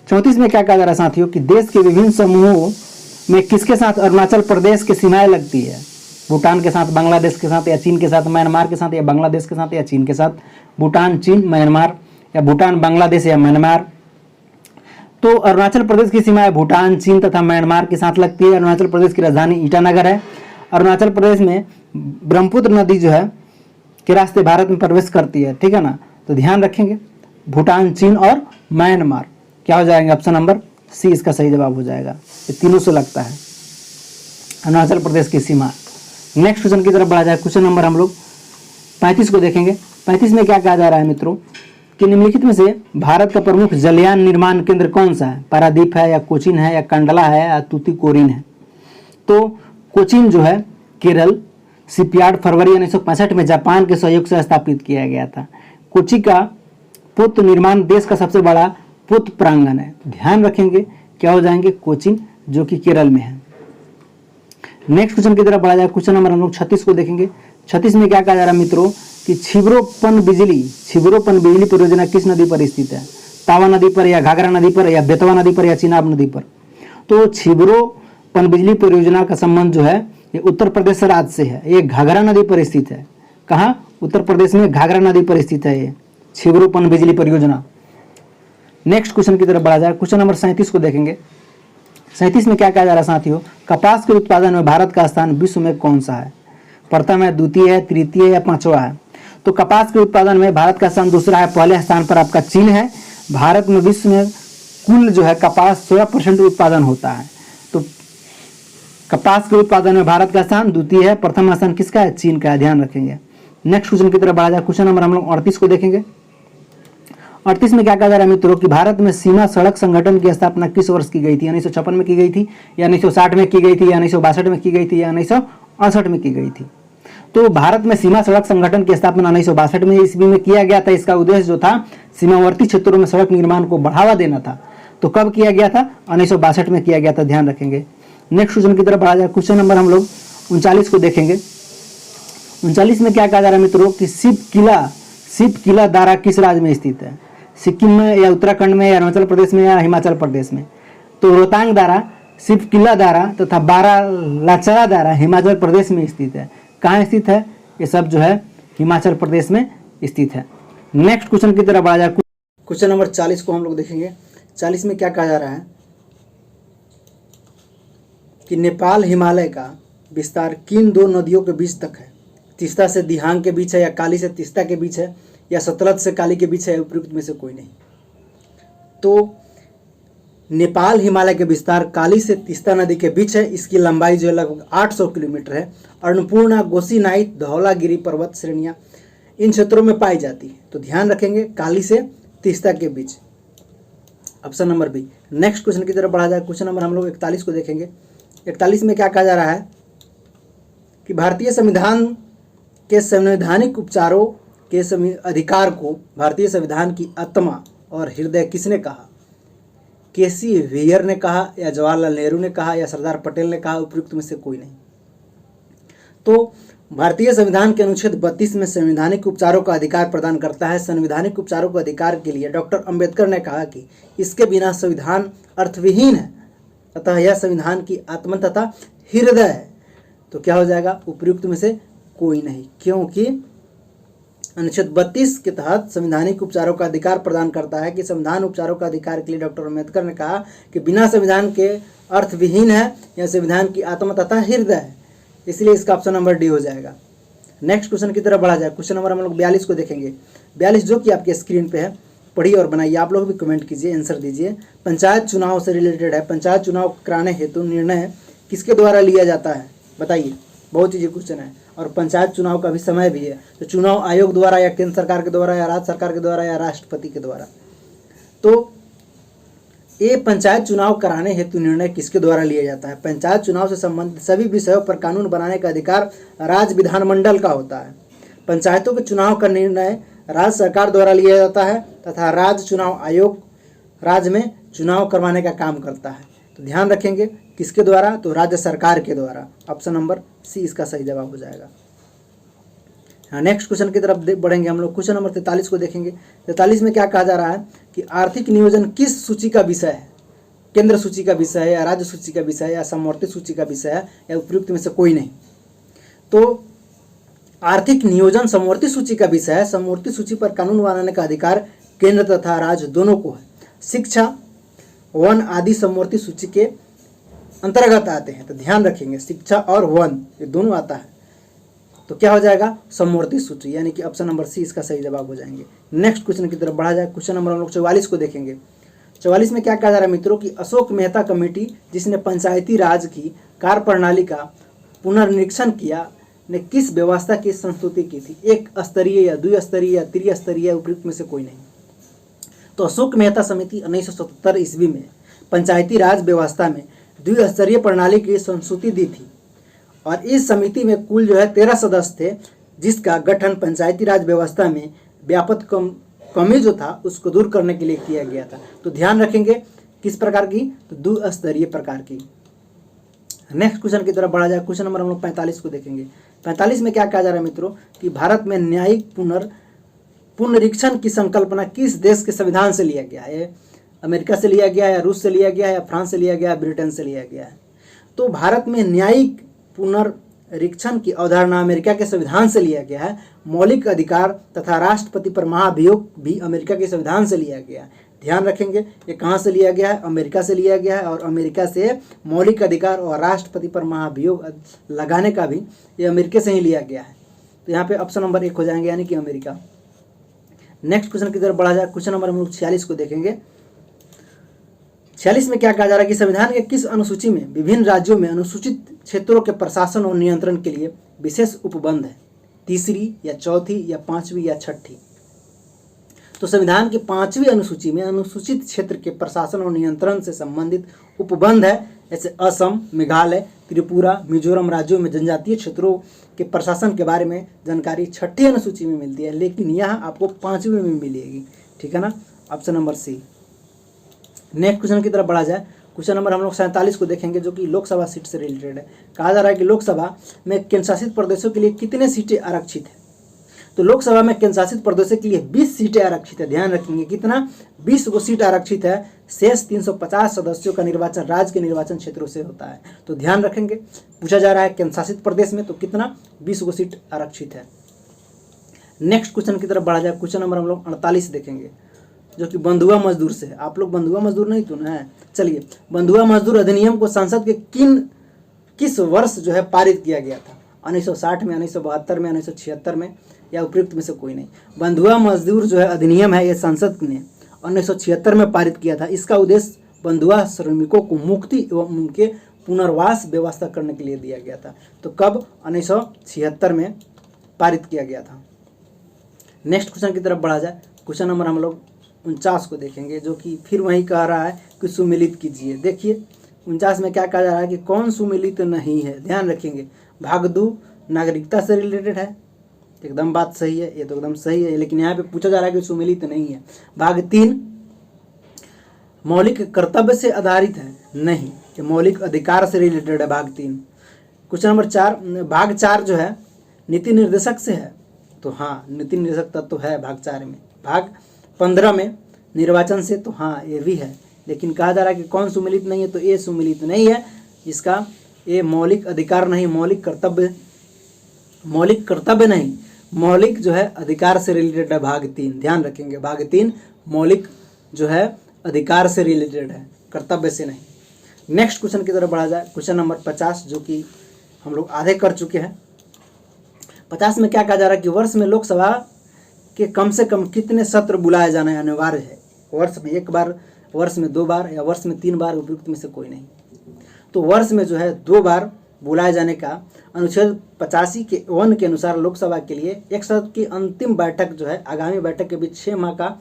34 में क्या कहा जा रहा है साथियों कि देश के विभिन्न समूहों में किसके साथ अरुणाचल प्रदेश की सीमाएं लगती है। भूटान के साथ, बांग्लादेश के साथ, या चीन के साथ, म्यांमार के साथ, या बांग्लादेश के साथ, या चीन के साथ। भूटान, चीन, म्यांमार, या भूटान, बांग्लादेश, या म्यांमार। तो अरुणाचल प्रदेश की सीमाएं भूटान, चीन तथा म्यांमार के साथ लगती है। अरुणाचल प्रदेश की राजधानी ईटानगर है। अरुणाचल प्रदेश में ब्रह्मपुत्र नदी जो है के रास्ते भारत में प्रवेश करती है, ठीक है ना। तो ध्यान रखेंगे, भूटान, चीन और म्यांमार क्या हो जाएंगे, ऑप्शन नंबर सी इसका सही जवाब हो जाएगा। ये तीनों से लगता है अरुणाचल प्रदेश की सीमा। नेक्स्ट क्वेश्चन की तरफ बढ़ा जाए। क्वेश्चन नंबर हम लोग 35 को देखेंगे। 35 में क्या कहा जा रहा है मित्रों कि निम्नलिखित में से भारत का प्रमुख जलयान निर्माण केंद्र कौन सा है। पारादीप है, या कोचीन है, या कंडला है, या तूतीकोरिन है। तो कोचीन जो है केरल, शिपयार्ड फरवरी 1965 में जापान के सहयोग से स्थापित किया गया था। कोची का पोत निर्माण देश का सबसे बड़ा पोत प्रांगण है। ध्यान रखेंगे क्या हो जाएंगे, कोचीन जो कि केरल में है। नेक्स्ट क्वेश्चन की तरफ बढ़ा जाए। क्वेश्चन नंबर हम लोग 36 को देखेंगे। 36 में क्या कहा जा रहा है मित्रों कि छिबरोपन बिजली परियोजना किस नदी पर स्थित है। तावा नदी पर, या घाघरा नदी पर, या बेतवा नदी पर, या चिनाब नदी पर। तो छिबरोपन बिजली परियोजना का संबंध जो है ये उत्तर प्रदेश राज्य से है। ये घाघरा नदी पर स्थित है। कहाँ, उत्तर प्रदेश में घाघरा नदी पर स्थित है ये छिबरोपन बिजली परियोजना। नेक्स्ट क्वेश्चन की तरफ बढ़ा जाए। क्वेश्चन नंबर 37 को देखेंगे। 37 में क्या कहा जा रहा है साथियों, कपास के उत्पादन में भारत का स्थान विश्व में कौन सा है। प्रथम है, द्वितीय है, तृतीय या पांचवा है। तो कपास के उत्पादन में भारत का स्थान दूसरा है। पहले स्थान पर आपका चीन है। भारत में विश्व में कुल जो है कपास 16% उत्पादन होता है। तो कपास के उत्पादन में भारत का स्थान द्वितीय है, प्रथम स्थान किसका है, चीन का है। ध्यान रखेंगे। नेक्स्ट क्वेश्चन की तरफ बढ़ा जाए। क्वेश्चन नंबर हम लोग 38 को देखेंगे। 38 में क्या कहा जा रहा है मित्रों कि भारत में सीमा सड़क संगठन की स्थापना किस वर्ष की गई थी। 1956 में की गई थी, या 1960 में की गई थी, या 1962 में की गई थी, या 1968 में की गई थी। तो भारत में सीमा सड़क संगठन की स्थापना 1962 में ईस्वी में किया गया था। इसका उद्देश्य जो था सीमावर्ती क्षेत्रों में सड़क निर्माण को बढ़ावा देना था। तो कब किया गया था, 1962 में किया गया था। ध्यान रखेंगे। नेक्स्ट क्वेश्चन की तरफ बढ़ा जाए। क्वेश्चन नंबर हम लोग 39 को देखेंगे। 39 में क्या कहा जा रहा है मित्रों कि शिव किला दारा किस राज्य में स्थित है। सिक्किम में, या उत्तराखंड में, या अरुणाचल प्रदेश में, या हिमाचल प्रदेश में। तो रोहतांग दारा, शिव किला दारा तथा बारालाचरा दारा हिमाचल प्रदेश में स्थित है। कहाँ स्थित है, ये सब जो है हिमाचल प्रदेश में स्थित है। नेक्स्ट क्वेश्चन की तरफ बढ़ा जाए। क्वेश्चन नंबर 40 को हम लोग देखेंगे। 40 में क्या कहा जा रहा है कि नेपाल हिमालय का विस्तार किन दो नदियों के बीच तक है। तीस्ता से दिहांग के बीच है, या काली से तीस्ता के बीच है, या सतलज से काली के बीच है। उपयुक्त में से कोई नहीं। तो नेपाल हिमालय के विस्तार काली से तीस्ता नदी के बीच है। इसकी लंबाई जो है लगभग 800 किलोमीटर है। अन्नपूर्णा, गोसीनाइट, धौलागिरी पर्वत श्रेणियां इन क्षेत्रों में पाई जाती है। तो ध्यान रखेंगे काली से तीस्ता के बीच, option number B. Next question की तरफ बढ़ा जाए। क्वेश्चन नंबर हम लोग 41 को देखेंगे। 41 में क्या कहा जा रहा है कि भारतीय संविधान के संवैधानिक उपचारों के अधिकार को भारतीय संविधान की आत्मा और हृदय किसने कहा। केसी वेयर ने कहा, या जवाहरलाल नेहरू ने कहा, या सरदार पटेल ने कहा। उपयुक्त में से कोई नहीं। तो भारतीय संविधान के अनुच्छेद 32 में संवैधानिक उपचारों का अधिकार प्रदान करता है। संवैधानिक उपचारों के अधिकार के लिए डॉक्टर अंबेडकर ने कहा कि इसके बिना संविधान अर्थविहीन है, अतः यह संविधान की आत्मा तथा हृदय है। तो क्या हो जाएगा, उपयुक्त में से कोई नहीं, क्योंकि अनुच्छेद 32 के तहत संवैधानिक उपचारों का अधिकार प्रदान करता है कि संविधान उपचारों का अधिकार के लिए डॉक्टर अंबेडकर ने कहा कि बिना संविधान के अर्थविहीन है, यह संविधान की आत्मा तथा हृदय है। इसलिए इसका ऑप्शन नंबर डी हो जाएगा। नेक्स्ट क्वेश्चन की तरफ बढ़ा जाए। क्वेश्चन नंबर हम लोग 42 को देखेंगे। 42 जो कि आपके स्क्रीन पे है, पढ़िए और बनाइए। आप लोग भी कमेंट कीजिए, आंसर दीजिए। पंचायत चुनाव से रिलेटेड है। पंचायत चुनाव कराने हेतु निर्णय किसके द्वारा लिया जाता है, बताइए। बहुत इजी क्वेश्चन है और पंचायत चुनाव का भी समय भी है। तो चुनाव आयोग द्वारा या केंद्र सरकार के द्वारा या राज्य सरकार के द्वारा या राष्ट्रपति के द्वारा। तो ये पंचायत चुनाव कराने हेतु निर्णय किसके द्वारा लिया जाता है। पंचायत चुनाव से संबंधित सभी विषयों पर कानून बनाने का अधिकार राज्य विधानमंडल का होता है। पंचायतों के चुनाव का निर्णय राज्य सरकार द्वारा लिया जाता है तथा राज्य चुनाव आयोग राज्य में चुनाव करवाने का काम करता है। तो ध्यान रखेंगे किसके द्वारा, तो राज्य सरकार के द्वारा। ऑप्शन नंबर सी इसका सही जवाब हो जाएगा। हाँ, नेक्स्ट क्वेश्चन की तरफ बढ़ेंगे हम लोग। क्वेश्चन नंबर 43 को देखेंगे। 43 में क्या कहा जा रहा है कि आर्थिक नियोजन किस सूची का विषय है। केंद्र सूची का विषय है या राज्य सूची का विषय है या समवर्ती सूची का विषय है या उपयुक्त में से कोई नहीं। तो आर्थिक नियोजन समवर्ती सूची का विषय है। समवर्ती सूची पर कानून बनाने का अधिकार केंद्र तथा राज्य दोनों को है। शिक्षा, वन आदि समवर्ती सूची के अंतर्गत आते हैं। तो ध्यान रखेंगे शिक्षा और वन ये दोनों आता है। तो क्या हो जाएगा, समवर्ती सूची, यानी कि ऑप्शन नंबर सी इसका सही जवाब हो जाएंगे। नेक्स्ट क्वेश्चन की तरफ बढ़ा जाए। क्वेश्चन नंबर हम लोग 44 को देखेंगे। 44 में क्या कहा जा रहा है मित्रों कि अशोक मेहता कमेटी जिसने पंचायती राज की कार्य प्रणाली का पुनर्निरीक्षण किया ने किस व्यवस्था की संस्तुति की थी। एक स्तरीय या द्विस्तरीय या त्रिस्तरीय, उपयुक्त में से कोई नहीं। तो अशोक मेहता समिति 1977 ईस्वी में पंचायती राज व्यवस्था में द्विस्तरीय प्रणाली की संस्तुति दी थी और इस समिति में कुल जो है 13 सदस्य थे, जिसका गठन पंचायती राज व्यवस्था में व्यापक कमी जो था उसको दूर करने के लिए किया गया था। तो ध्यान रखेंगे किस प्रकार की, तो द्विस्तरीय प्रकार की। नेक्स्ट क्वेश्चन की तरफ बढ़ा जाए। क्वेश्चन नंबर हम लोग 45 को देखेंगे। 45 में क्या कहा जा रहा है मित्रों कि भारत में न्यायिक पुनरीक्षण की संकल्पना किस देश के संविधान से लिया गया है। अमेरिका से लिया गया है या रूस से लिया गया है या फ्रांस से लिया गया है, ब्रिटेन से लिया गया है। तो भारत में न्यायिक पुनरीक्षण की अवधारणा अमेरिका के संविधान से लिया गया है। मौलिक अधिकार तथा राष्ट्रपति पर महाभियोग भी अमेरिका के संविधान से लिया गया है। ध्यान रखेंगे ये कहाँ से लिया गया है, अमेरिका से लिया गया है और अमेरिका से मौलिक अधिकार और राष्ट्रपति पर महाभियोग लगाने का भी ये अमेरिका से ही लिया गया है। तो यहाँ पे ऑप्शन नंबर 1 हो जाएंगे, यानी कि अमेरिका। नेक्स्ट क्वेश्चन की तरफ बढ़ा जाए। क्वेश्चन नंबर हम लोग 46 को देखेंगे। 46 में क्या कहा जा रहा है कि संविधान के किस अनुसूची में विभिन्न राज्यों में अनुसूचित क्षेत्रों के प्रशासन और नियंत्रण के लिए विशेष उपबंध है। तीसरी या चौथी या पांचवी या छठी। तो संविधान की 5वीं अनुसूची में अनुसूचित क्षेत्र के प्रशासन और नियंत्रण से संबंधित उपबंध है। जैसे असम, मेघालय, त्रिपुरा, मिजोरम राज्यों में जनजातीय क्षेत्रों के प्रशासन के बारे में जानकारी 6ठी अनुसूची में मिलती है, लेकिन यहाँ आपको 5वीं में मिलेगी। ठीक है ना, option number C. Next question की तरफ बढ़ा जाए। क्वेश्चन नंबर हम लोग 47 को देखेंगे, जो कि लोकसभा सीट से रिलेटेड है। कहा जा रहा है कि लोकसभा में केंद्र शासित प्रदेशों के लिए कितने सीटें आरक्षित है। तो लोकसभा में केंद्र शासित प्रदेशों के लिए 20 सीटें आरक्षित है। ध्यान रखेंगे कितना, 20 को सीट आरक्षित है। शेष 350 सदस्यों का निर्वाचन राज्य के निर्वाचन क्षेत्रों से होता है। तो ध्यान रखेंगे पूछा जा रहा है केंद्र शासित प्रदेश में तो कितना, 20 को सीट आरक्षित है। नेक्स्ट क्वेश्चन की तरफ बढ़ा जाए। क्वेश्चन नंबर हम लोग 48 देखेंगे, जो कि बंधुआ मजदूर से है। आप लोग बंधुआ मजदूर नहीं सुना है। चलिए, बंधुआ मजदूर अधिनियम को संसद के किस वर्ष जो है पारित किया गया था। 1960 में, 1972 में, 1976 में या उपयुक्त में से कोई नहीं। बंधुआ मजदूर जो है अधिनियम है, ये संसद ने 1976 में पारित किया था। इसका उद्देश्य बंधुआ श्रमिकों को मुक्ति एवं उनके पुनर्वास व्यवस्था करने के लिए दिया गया था। तो कब, 1976 में पारित किया गया था। नेक्स्ट क्वेश्चन की तरफ बढ़ा जाए। क्वेश्चन नंबर हम लोग 49 को देखेंगे, जो कि फिर वही कह रहा है कि सुमिलित कीजिए। देखिए 49 में क्या कहा जा रहा है कि कौन सुमिलित नहीं है। ध्यान रखेंगे भाग 2 नागरिकता से रिलेटेड है। एकदम बात सही है, ये तो एकदम सही है, लेकिन यहाँ पे पूछा जा रहा है कि सुमिलित नहीं है। भाग 3 मौलिक कर्तव्य से आधारित है, नहीं, ये मौलिक अधिकार से रिलेटेड है भाग 3। क्वेश्चन नंबर 4 भाग 4 जो है नीति निर्देशक से है। तो हाँ, नीति निर्देशक तत्व तो है भाग 4 में। भाग 15 में निर्वाचन से, तो हाँ ये भी है, लेकिन कहा जा रहा है कि कौन सुमिलित नहीं है। तो ये सुमिलित नहीं है, इसका ये मौलिक अधिकार नहीं, मौलिक कर्तव्य नहीं, मौलिक जो है अधिकार से रिलेटेड है भाग 3। ध्यान रखेंगे भाग 3 मौलिक जो है अधिकार से रिलेटेड है, कर्तव्य से नहीं। नेक्स्ट क्वेश्चन की तरफ बढ़ा जाए। क्वेश्चन नंबर 50, जो कि हम लोग आधे कर चुके हैं। 50 में क्या कहा जा रहा है कि वर्ष में लोकसभा के कम से कम कितने सत्र बुलाए जाना अनिवार्य है? वर्ष में 1 बार, वर्ष में 2 बार, या वर्ष में 3 बार, उपयुक्त में से कोई नहीं। तो वर्ष में जो है 2 बार बुलाए जाने का अनुच्छेद 85 के 1 के अनुसार लोकसभा के लिए एक सत्र की अंतिम बैठक जो है आगामी बैठक के बीच 6 माह का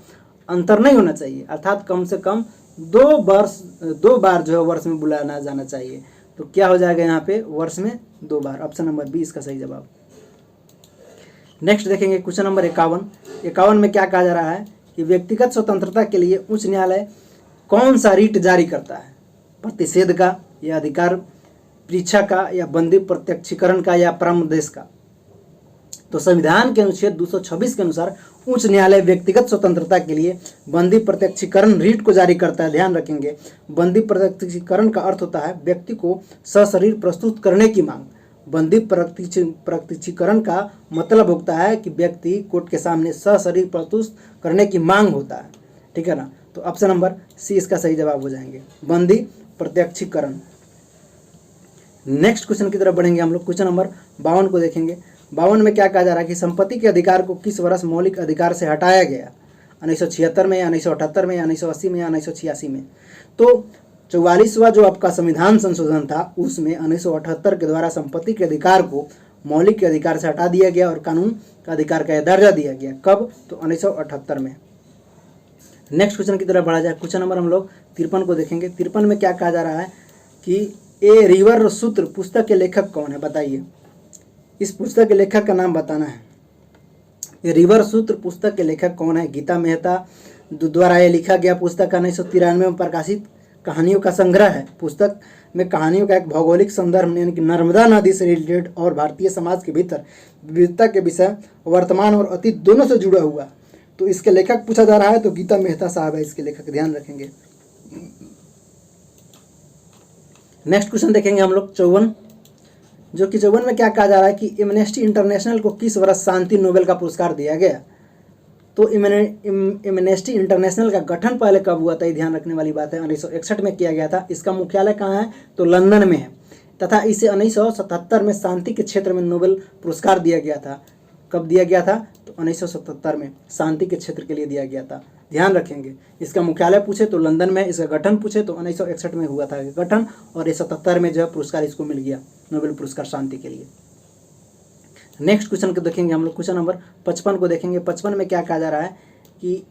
अंतर नहीं होना चाहिए, अर्थात कम से कम 2 बार जो है वर्ष में बुलाना जाना चाहिए। तो क्या हो जाएगा यहाँ पे? वर्ष में 2 बार। ऑप्शन नंबर बी इसका सही जवाब। नेक्स्ट देखेंगे क्वेश्चन नंबर 51 में क्या कहा जा रहा है कि व्यक्तिगत स्वतंत्रता के लिए उच्च न्यायालय कौन सा रीट जारी करता है? प्रतिषेध का, या अधिकार परीक्षा का, या बंदी प्रत्यक्षीकरण का, या परमादेश का? तो संविधान के अनुच्छेद 226 के अनुसार उच्च न्यायालय व्यक्तिगत स्वतंत्रता के लिए बंदी प्रत्यक्षीकरण रीट को जारी करता है। ध्यान रखेंगे, बंदी प्रत्यक्षीकरण का अर्थ होता है व्यक्ति को सशरीर प्रस्तुत करने की मांग। बंदी प्रत्यक्षीकरण का मतलब होता है कि व्यक्ति कोर्ट के सामने सशरीर प्रस्तुत करने की मांग होता है, ठीक है ना। तो ऑप्शन नंबर सी इसका सही जवाब हो जाएंगे, बंदी प्रत्यक्षीकरण। नेक्स्ट क्वेश्चन की तरफ बढ़ेंगे हम लोग। क्वेश्चन नंबर 52 को देखेंगे। 52 में क्या कहा जा रहा है कि संपत्ति के अधिकार को किस वर्ष मौलिक अधिकार से हटाया गया? 1976 में, या 1978 में, या 1980 में, या 1986 में? तो 44वां जो आपका संविधान संशोधन था उसमें 1978 के द्वारा संपत्ति के अधिकार को मौलिक के अधिकार से हटा दिया गया और कानून का अधिकार का दर्जा दिया गया। कब? तो 1978 में। नेक्स्ट क्वेश्चन की तरफ बढ़ा जाए। क्वेश्चन नंबर हम लोग 53 को देखेंगे। 53 में क्या कहा जा रहा है कि ए रिवर सूत्र पुस्तक के लेखक कौन है? बताइए, इस पुस्तक के लेखक का नाम बताना है। ये रिवर सूत्र पुस्तक के लेखक कौन है? गीता मेहता द्वारा ये लिखा गया पुस्तक 1993 में प्रकाशित कहानियों का संग्रह है। पुस्तक में कहानियों का एक भौगोलिक संदर्भ यानी कि नर्मदा नदी से रिलेटेड और भारतीय समाज के भीतर विविधता के विषय वर्तमान और अतीत दोनों से जुड़ा हुआ। तो इसके लेखक पूछा जा रहा है तो गीता मेहता साहब है इसके लेखक, ध्यान रखेंगे। नेक्स्ट क्वेश्चन देखेंगे हम लोग 54, जो कि 54 में क्या कहा जा रहा है कि एमनेस्टी इंटरनेशनल को किस वर्ष शांति नोबेल का पुरस्कार दिया गया? तो एमनेस्टी इंटरनेशनल का गठन पहले कब हुआ था? ये ध्यान रखने वाली बात है। 1961 में किया गया था। इसका मुख्यालय कहाँ है? तो लंदन में है, तथा इसे 1977 में शांति के क्षेत्र में नोबेल पुरस्कार दिया गया था। कब दिया गया था? तो 1977 में शांति के क्षेत्र के लिए दिया गया था। ध्यान रखेंगे, इसका मुख्यालय पूछे तो लंदन में, इसका गठन पूछे तो 1961 में हुआ था गठन, और 77 में जो है पुरस्कार इसको मिल गया, नोबेल पुरस्कार शांति के लिए। नेक्स्ट क्वेश्चन को देखेंगे हम लोग। क्वेश्चन नंबर 55 को देखेंगे। 55 में क्या कहा जा रहा है कि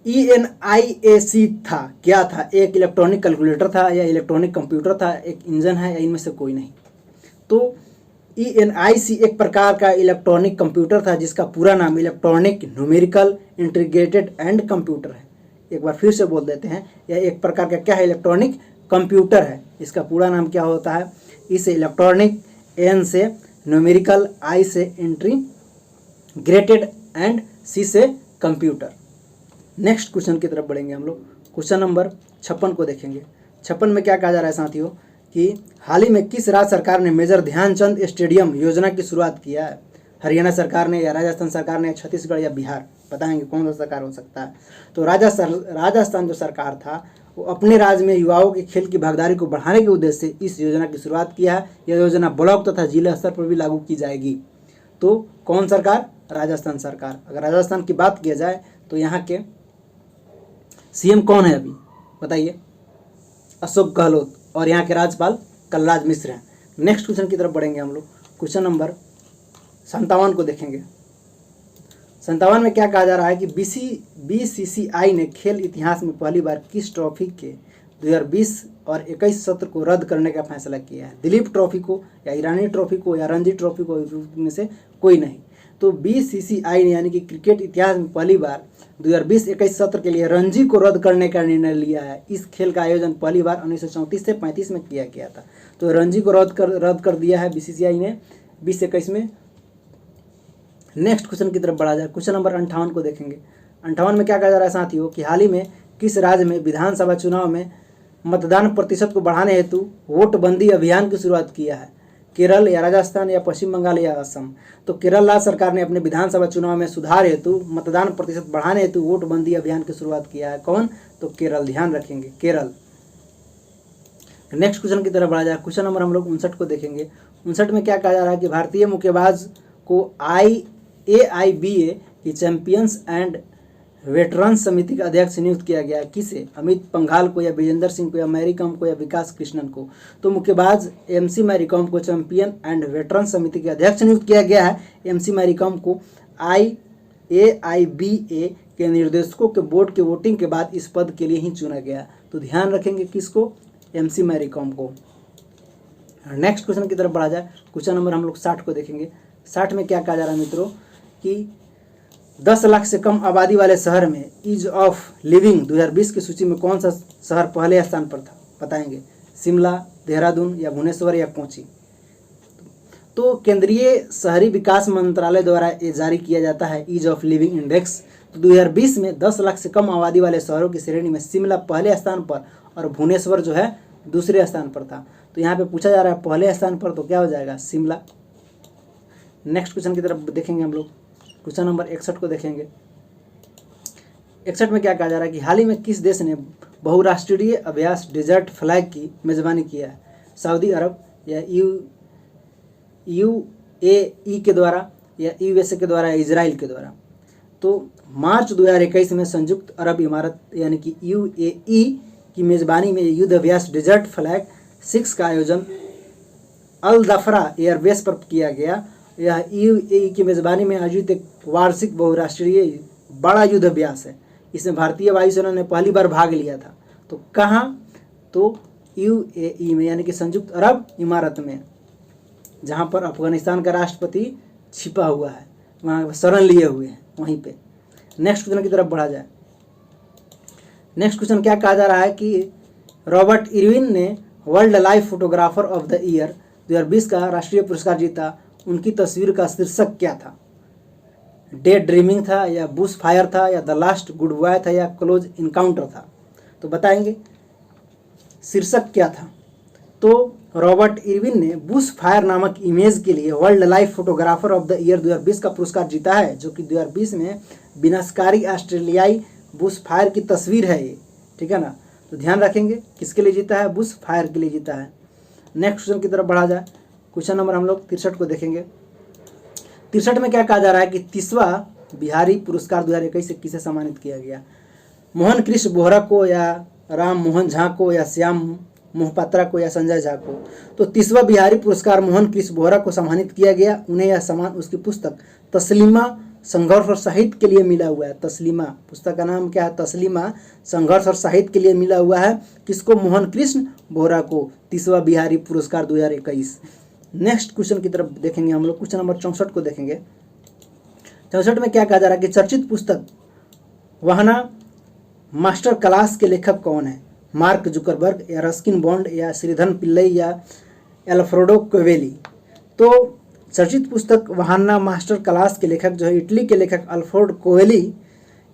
ENIAC था, क्या था? एक इलेक्ट्रॉनिक कैलकुलेटर था, या इलेक्ट्रॉनिक कंप्यूटर था, एक इंजन है, या इनमें से कोई नहीं? तो ENIC एक प्रकार का इलेक्ट्रॉनिक कंप्यूटर था जिसका पूरा नाम electronic numerical integrated and computer है। एक बार फिर से बोल देते हैं, यह एक प्रकार का क्या है? इलेक्ट्रॉनिक कंप्यूटर है। इसका पूरा नाम क्या होता है? इसे इलेक्ट्रॉनिक, N से न्यूमेरिकल, I से इंटीग्रेटेड एंड C से कंप्यूटर। नेक्स्ट क्वेश्चन की तरफ बढ़ेंगे हम लोग। क्वेश्चन नंबर 56 को देखेंगे। 56 में क्या कहा जा रहा है साथियों कि हाल ही में किस राज्य सरकार ने मेजर ध्यानचंद स्टेडियम योजना की शुरुआत किया है? हरियाणा सरकार ने, या राजस्थान सरकार ने, या छत्तीसगढ़, या बिहार? बताएंगे कौन सा सरकार हो सकता है? तो राजस्थान जो सरकार था वो अपने राज्य में युवाओं के खेल की भागीदारी को बढ़ाने के उद्देश्य से इस योजना की शुरुआत किया है। यह योजना ब्लॉक तथा जिला स्तर पर भी लागू की जाएगी। तो कौन सरकार? राजस्थान सरकार। अगर राजस्थान की बात किया जाए तो यहाँ के CM कौन है अभी? बताइए, अशोक गहलोत, और यहाँ के राज्यपाल कलराज मिश्र हैं। नेक्स्ट क्वेश्चन की तरफ बढ़ेंगे हम लोग। क्वेश्चन नंबर 57 को देखेंगे। 57 में क्या कहा जा रहा है कि BCCI ने खेल इतिहास में पहली बार किस ट्रॉफी के 2020 और 21 सत्र को रद्द करने का फैसला किया है? दिलीप ट्रॉफी को, या ईरानी ट्रॉफी को, या रणजी ट्रॉफी को? में से कोई नहीं। तो BCCI ने यानी कि क्रिकेट इतिहास में पहली बार 2020-21 सत्र के लिए रणजी को रद्द करने का निर्णय लिया है। इस खेल का आयोजन पहली बार 1934 से 35 में किया गया था। तो रणजी को रद्द कर दिया है BCCI ने 20-21 में। नेक्स्ट क्वेश्चन की तरफ बढ़ा जाए। क्वेश्चन नंबर 58 को देखेंगे। 58 में क्या कहा जा रहा है साथियों कि हाल ही में किस राज्य में विधानसभा चुनाव में मतदान प्रतिशत को बढ़ाने हेतु वोटबंदी अभियान की शुरुआत किया है? केरल, या राजस्थान, या पश्चिम बंगाल, या असम? तो केरल राज्य सरकार ने अपने विधानसभा चुनाव में सुधार हेतु मतदान प्रतिशत बढ़ाने हेतु वोटबंदी अभियान की शुरुआत किया है। कौन? तो केरल। ध्यान रखेंगे, केरल। नेक्स्ट क्वेश्चन की तरफ बढ़ा जाए। क्वेश्चन नंबर हम लोग 59 को देखेंगे। 59 में क्या कहा जा रहा है कि भारतीय मुक्केबाज को AIBA की चैंपियंस एंड वेटरन्स समिति का अध्यक्ष नियुक्त किया गया है। किसे? अमित पंघाल को, या विजेंदर सिंह को, या मैरी कॉम को, या विकास कृष्णन को। तो मुक्केबाज MC मैरी कॉम को चैंपियन एंड वेटरन समिति के अध्यक्ष नियुक्त किया गया है। MC मैरी कॉम को AIBA के निर्देशकों के बोर्ड के वोटिंग के बाद इस पद के लिए ही चुना गया। तो ध्यान रखेंगे किसको? MC मैरी कॉम को। नेक्स्ट क्वेश्चन की तरफ बढ़ा जाए। क्वेश्चन नंबर हम लोग 60 को देखेंगे। 60 में क्या कहा जा रहा है मित्रों कि 10 लाख से कम आबादी वाले शहर में ईज ऑफ लिविंग 2020 की सूची में कौन सा शहर पहले स्थान पर था? बताएंगे। शिमला, देहरादून, या भुवनेश्वर, या कोची। तो केंद्रीय शहरी विकास मंत्रालय द्वारा ये जारी किया जाता है ईज ऑफ लिविंग इंडेक्स। तो 2020 में 10 लाख से कम आबादी वाले शहरों की श्रेणी में शिमला पहले स्थान पर और भुवनेश्वर जो है दूसरे स्थान पर था। तो यहाँ पे पूछा जा रहा है पहले स्थान पर, तो क्या हो जाएगा? शिमला। नेक्स्ट क्वेश्चन की तरफ देखेंगे हम लोग। क्वेश्चन नंबर 61 को देखेंगे। 61 में क्या कहा जा रहा है कि हाल ही में किस देश ने बहुराष्ट्रीय अभ्यास डेजर्ट फ्लैग की मेजबानी किया है? सऊदी अरब, या UAE के द्वारा, या USA के द्वारा, या इजराइल के द्वारा। तो मार्च 2021 में संयुक्त अरब इमारत यानी कि UAE की मेजबानी में युद्ध अभ्यास डेजर्ट फ्लैग 6 का आयोजन अल दफरा एयरबेस पर किया गया। यह UAE की मेजबानी में आयोजित एक वार्षिक बहुराष्ट्रीय बड़ा युद्ध अभ्यास है। इसमें भारतीय वायुसेना ने पहली बार भाग लिया था। तो कहाँ? तो UAE में, यानी कि संयुक्त अरब इमारत में, जहाँ पर अफगानिस्तान का राष्ट्रपति छिपा हुआ है, वहाँ शरण लिए हुए हैं, वहीं पे। नेक्स्ट क्वेश्चन की तरफ बढ़ा जाए। नेक्स्ट क्वेश्चन क्या कहा जा रहा है कि रॉबर्ट इरविन ने world life photographer of the year 2020 का राष्ट्रीय पुरस्कार जीता। उनकी तस्वीर का शीर्षक क्या था? डे ड्रीमिंग था, या बुश फायर था, या द लास्ट गुड बॉय था, या क्लोज इनकाउंटर था? तो बताएंगे शीर्षक क्या था। तो रॉबर्ट इरविन ने बुश फायर नामक इमेज के लिए world life photographer of the year 2020 का पुरस्कार जीता है, जो कि 2020 में विनाशकारी ऑस्ट्रेलियाई बुश फायर की तस्वीर है ये, ठीक है ना। तो ध्यान रखेंगे किसके लिए जीता है? बुश फायर के लिए जीता है। नेक्स्ट क्वेश्चन की तरफ बढ़ा जाए। क्वेश्चन नंबर हम लोग 63 को देखेंगे। 63 में क्या कहा जा रहा है कि 30वां बिहारी पुरस्कार 2021 से किसे सम्मानित किया गया? मोहन कृष्ण बोहरा को, या राम मोहन झा को, या श्याम मोहपात्रा को, या संजय झा को? तो 30वां बिहारी पुरस्कार मोहन कृष्ण बोहरा को सम्मानित किया गया। उन्हें यह सम्मान उसकी पुस्तक तस्लीमा संघर्ष और साहित्य के लिए मिला हुआ है। तस्लीमा पुस्तक का नाम क्या है? तस्लीमा संघर्ष और साहित्य के लिए मिला हुआ है। किसको? मोहन कृष्ण बोहरा को 30वां बिहारी पुरस्कार 2021। नेक्स्ट क्वेश्चन की तरफ देखेंगे हम लोग। क्वेश्चन नंबर 64 को देखेंगे। 64 में क्या कहा जा रहा है कि चर्चित पुस्तक वहना मास्टर क्लास के लेखक कौन है? मार्क जुकरबर्ग, या रस्किन बॉन्ड, या श्रीधरन पिल्लई, या एल्फ्रेडो कोवेली? तो चर्चित पुस्तक वहाना मास्टर क्लास के लेखक जो है इटली के लेखक अल्फ्रेडो कोवेली।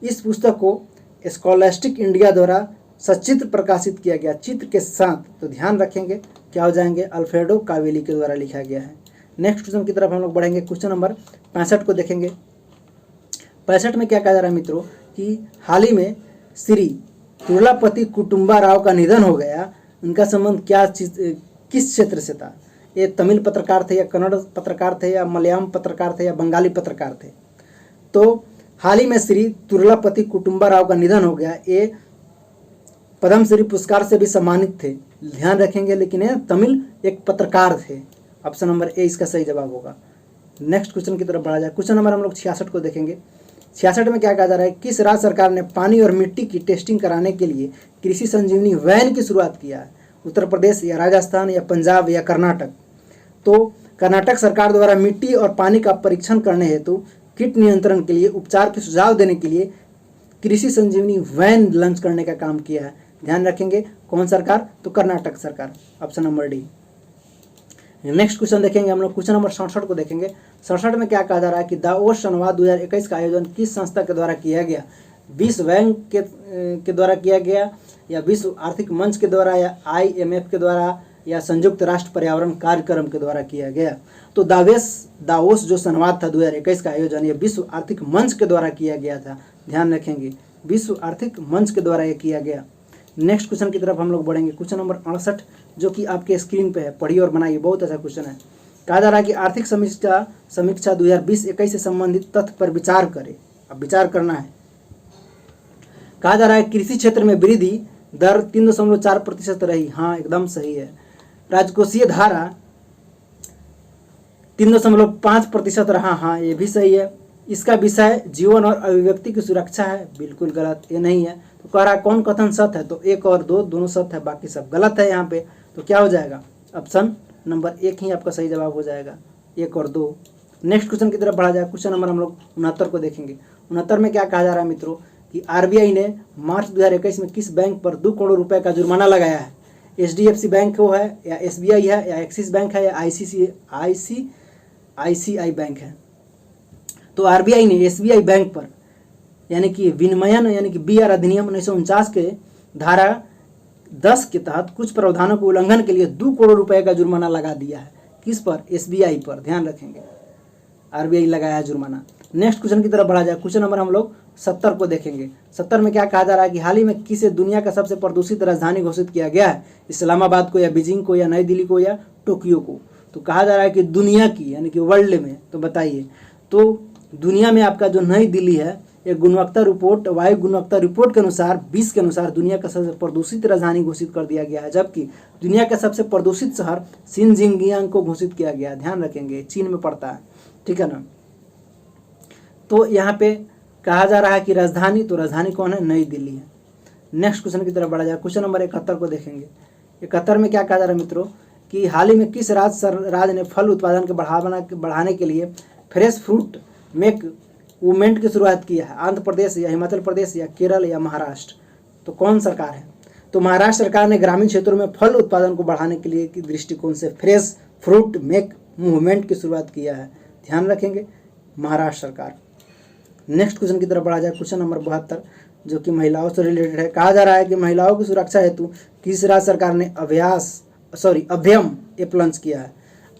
इस पुस्तक को स्कॉलास्टिक इंडिया द्वारा सचित्र प्रकाशित किया गया, चित्र के साथ। तो ध्यान रखेंगे क्या हो जाएंगे? अल्फ्रेडो कोवेली के द्वारा लिखा गया है। नेक्स्ट क्वेश्चन की तरफ हम लोग बढ़ेंगे। क्वेश्चन नंबर 65 को देखेंगे। 65 में क्या कहा जा रहा है मित्रों कि हाल ही में श्री तुर्लापति कुटुम्बा राव का निधन हो गया। उनका संबंध किस क्षेत्र से था? ये तमिल पत्रकार थे, या कन्नड़ पत्रकार थे, या मलयालम पत्रकार थे, या बंगाली पत्रकार थे? तो हाल ही में श्री तुर्लापति कुटुम्बा राव का निधन हो गया। ये पद्मश्री पुरस्कार से भी सम्मानित थे, ध्यान रखेंगे। लेकिन ये तमिल एक पत्रकार थे। ऑप्शन नंबर ए इसका सही जवाब होगा। नेक्स्ट क्वेश्चन की तरफ बढ़ा जाए। क्वेश्चन नंबर हम लोग 66 को देखेंगे। 66 में क्या कहा जा रहा है? किस राज्य सरकार ने पानी और मिट्टी की टेस्टिंग कराने के लिए कृषि संजीवनी वैन की शुरुआत किया है? उत्तर प्रदेश, या राजस्थान, या पंजाब, या कर्नाटक? तो कर्नाटक सरकार द्वारा मिट्टी और पानी का परीक्षण करने हेतु कीट नियंत्रण के लिए उपचार के सुझाव देने के लिए कृषि संजीवनी वैन लॉन्च करने का काम किया है। ध्यान रखेंगे कौन सरकार? तो कर्नाटक सरकार। Option number D. Next question देखेंगे हम लोग। क्वेश्चन नंबर 67 को देखेंगे। 67 में क्या कहा जा रहा है कि दावोस संवाद 2021 का आयोजन किस संस्था के द्वारा किया गया? विश्व बैंक के द्वारा किया गया, या विश्व आर्थिक मंच के द्वारा, या IMF के द्वारा, या संयुक्त राष्ट्र पर्यावरण कार्यक्रम के द्वारा किया गया? तो दावोस जो संवाद था 2021 का आयोजन ये विश्व आर्थिक मंच के द्वारा किया गया था। ध्यान रखेंगे विश्व आर्थिक मंच के द्वारा ये किया गया। नेक्स्ट क्वेश्चन की तरफ हम लोग बढ़ेंगे, क्वेश्चन नंबर 68 जो कि आपके स्क्रीन पे है, पढ़िए और बनाइए, बहुत अच्छा क्वेश्चन है। कहा जा रहा है कि आर्थिक समीक्षा 2020-21 से संबंधित तथ्य पर विचार करें। अब विचार करना है। कहा जा रहा है कृषि क्षेत्र में वृद्धि दर 3.4% रही। हाँ, एकदम सही है। राजकोषीय धारा 3.5% रहा। हाँ, ये भी सही है। इसका विषय जीवन और अभिव्यक्ति की सुरक्षा है। बिल्कुल गलत, ये नहीं है। तो कह रहा है कौन कथन सत्य है, तो 1 और 2 दोनों सत्य है, बाकी सब गलत है यहाँ पे। तो क्या हो जाएगा, ऑप्शन नंबर 1 ही आपका सही जवाब हो जाएगा, 1 और 2। नेक्स्ट क्वेश्चन की तरफ बढ़ा जाए, क्वेश्चन नंबर हम लोग 69 को देखेंगे। 69 में क्या कहा जा रहा है मित्रों कि आरबीआई ने मार्च 2021 में किस बैंक पर 2 करोड़ रुपए का जुर्माना लगाया है। एचडीएफसी बैंक को है, या एसबीआई है, या एक्सिस बैंक है, या आईसीआईसीआई बैंक है। तो आरबीआई ने एसबीआई बैंक पर यानी कि विनिमयन यानी कि बीआर अधिनियम 1949 के धारा 10 के तहत कुछ प्रावधानों के उल्लंघन के लिए 2 करोड़ रुपए का जुर्माना लगा दिया है। किस पर, एसबीआई पर, ध्यान रखेंगे, आरबीआई लगाया है जुर्माना। नेक्स्ट क्वेश्चन की तरफ बढ़ा जाए, क्वेश्चन नंबर हम लोग 70 को देखेंगे। 70 में क्या कहा जा रहा है कि हाल ही में किसे दुनिया का सबसे प्रदूषित राजधानी घोषित किया गया है, इस्लामाबाद को, या बीजिंग को, या नई दिल्ली को, या टोक्यो को। तो कहा जा रहा है कि दुनिया की यानी कि वर्ल्ड में। तो बताइए, तो दुनिया में आपका जो नई दिल्ली है, एक गुणवत्ता रिपोर्ट, वायु गुणवत्ता रिपोर्ट के अनुसार 20 के अनुसार दुनिया का सबसे प्रदूषित राजधानी घोषित कर दिया गया है, जबकि दुनिया का सबसे प्रदूषित शहर शिनजिंगियांग को घोषित किया गया है। ध्यान रखेंगे, चीन में पड़ता है, ठीक है ना। तो यहाँ पे कहा जा रहा है कि राजधानी, तो राजधानी कौन है, नई दिल्ली है। नेक्स्ट क्वेश्चन की तरफ बढ़ा जाए, क्वेश्चन नंबर 71 को देखेंगे। 71 में क्या कहा जा रहा है मित्रों कि हाल ही में किस राज्य ने फल उत्पादन के बढ़ाने के लिए फ्रेश फ्रूट मेक मूवमेंट की शुरुआत की है, आंध्र प्रदेश, या हिमाचल प्रदेश, या केरल, या महाराष्ट्र। तो कौन सरकार है, तो महाराष्ट्र सरकार ने ग्रामीण क्षेत्रों में फल उत्पादन को बढ़ाने के लिए की दृष्टिकोण से फ्रेश फ्रूट मेक मूवमेंट की शुरुआत किया है। ध्यान रखेंगे, महाराष्ट्र सरकार। नेक्स्ट क्वेश्चन की तरफ बढ़ा जाए, क्वेश्चन नंबर 72 जो कि महिलाओं से रिलेटेड है। कहा जा रहा है कि महिलाओं की सुरक्षा हेतु किस राज्य सरकार ने अभ्यम ऐप लॉन्च किया है,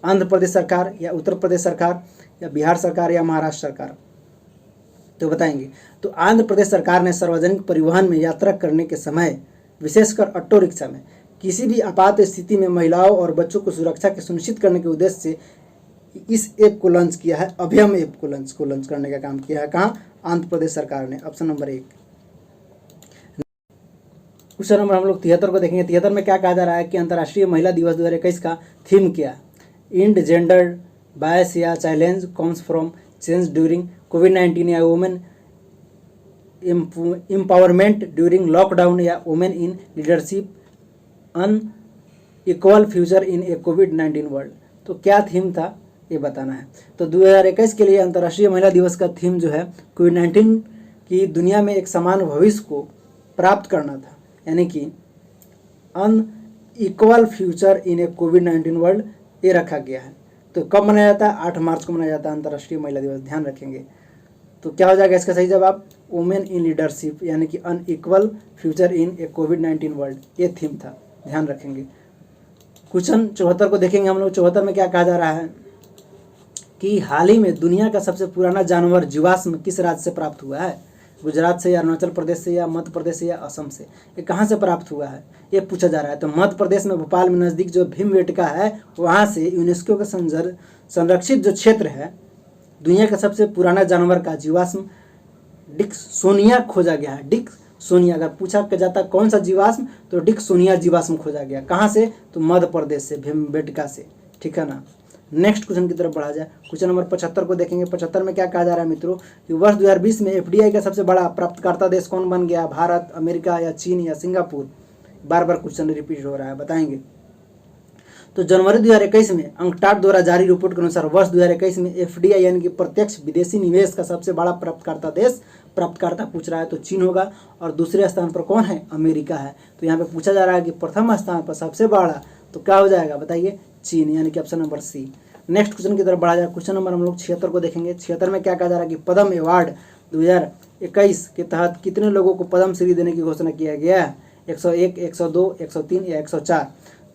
आंध्र प्रदेश सरकार, या उत्तर प्रदेश सरकार, या बिहार सरकार, या महाराष्ट्र सरकार। तो बताएंगे, तो आंध्र प्रदेश सरकार ने सार्वजनिक परिवहन में यात्रा करने के समय, विशेषकर ऑटो रिक्शा में, किसी भी आपात स्थिति में महिलाओं और बच्चों को सुरक्षा के सुनिश्चित करने के उद्देश्य से इस ऐप को लॉन्च किया है, अभ्यम ऐप को लॉन्च करने का काम किया है। कहाँ, आंध्र प्रदेश सरकार ने, ऑप्शन नंबर 1। क्वेश्चन नंबर हम लोग 73 को देखेंगे। 73 में क्या कहा जा रहा है कि अंतर्राष्ट्रीय महिला दिवस 2021 का थीम क्या, इंड जेंडर बायस, या challenge comes from change during कोविड-19, या वुमेन एम्पावरमेंट ड्यूरिंग लॉकडाउन, या women in leadership an equal future in a कोविड-19 वर्ल्ड। तो क्या थीम था ये बताना है। तो 2021 के लिए अंतर्राष्ट्रीय महिला दिवस का थीम जो है कोविड-19 की दुनिया में एक समान भविष्य को प्राप्त करना था, यानी कि an equal future in a कोविड-19 वर्ल्ड, ये रखा गया है। तो कब मनाया जाता है, 8 मार्च को मनाया जाता है अंतर्राष्ट्रीय महिला दिवस, ध्यान रखेंगे। तो क्या हो जाएगा इसका सही जवाब, वुमेन इन लीडरशिप यानी कि an equal future in a कोविड-19 वर्ल्ड, ये थीम था, ध्यान रखेंगे। क्वेश्चन 74 को देखेंगे हम लोग। 74 में क्या कहा जा रहा है कि हाल ही में दुनिया का सबसे पुराना जानवर जीवाश्म किस राज्य से प्राप्त हुआ है, गुजरात से, या अरुणाचल प्रदेश से, या मध्य प्रदेश से, या असम से। ये कहाँ से प्राप्त हुआ है, ये पूछा जा रहा है। तो मध्य प्रदेश में भोपाल में नज़दीक जो भीमबेटका है, वहाँ से यूनेस्को के संरक्षित जो क्षेत्र है, दुनिया का सबसे पुराना जानवर का जीवाश्म डिक्सोनिया खोजा गया है। डिक्सोनिया, अगर पूछा जाता कौन सा जीवाश्म, तो डिक्सोनिया जीवाश्म खोजा गया। कहाँ से, तो मध्य प्रदेश से, भीमबेटका से, ठीक है ना। नेक्स्ट क्वेश्चन की तरफ बढ़ा जाए, क्वेश्चन नंबर 75 को देखेंगे। 75 में क्या कहा जा रहा है मित्रों कि वर्ष 2020 में एफडीआई का सबसे बड़ा प्राप्तकर्ता देश कौन बन गया, भारत, अमेरिका, या चीन, या सिंगापुर। बार बार क्वेश्चन रिपीट हो रहा है, बताएंगे। तो जनवरी 2021 में अंकटाड द्वारा जारी रिपोर्ट के अनुसार वर्ष 2021 में एफडीआई यानी कि प्रत्यक्ष विदेशी निवेश का सबसे बड़ा प्राप्तकर्ता पूछ रहा है, तो चीन होगा। और दूसरे स्थान पर कौन है, अमेरिका है। तो यहाँ पे पूछा जा रहा है कि प्रथम स्थान पर सबसे बड़ा, तो क्या हो जाएगा बताइए, चीन, यानी कि option number C. Next question की तरफ बढ़ा जाए, क्वेश्चन नंबर हम लोग 76 को देखेंगे। 76 में क्या कहा जा रहा है कि पद्म अवार्ड 2021 के तहत कितने लोगों को पद्म श्री देने की घोषणा किया गया है, 101, 102, 103, या 104।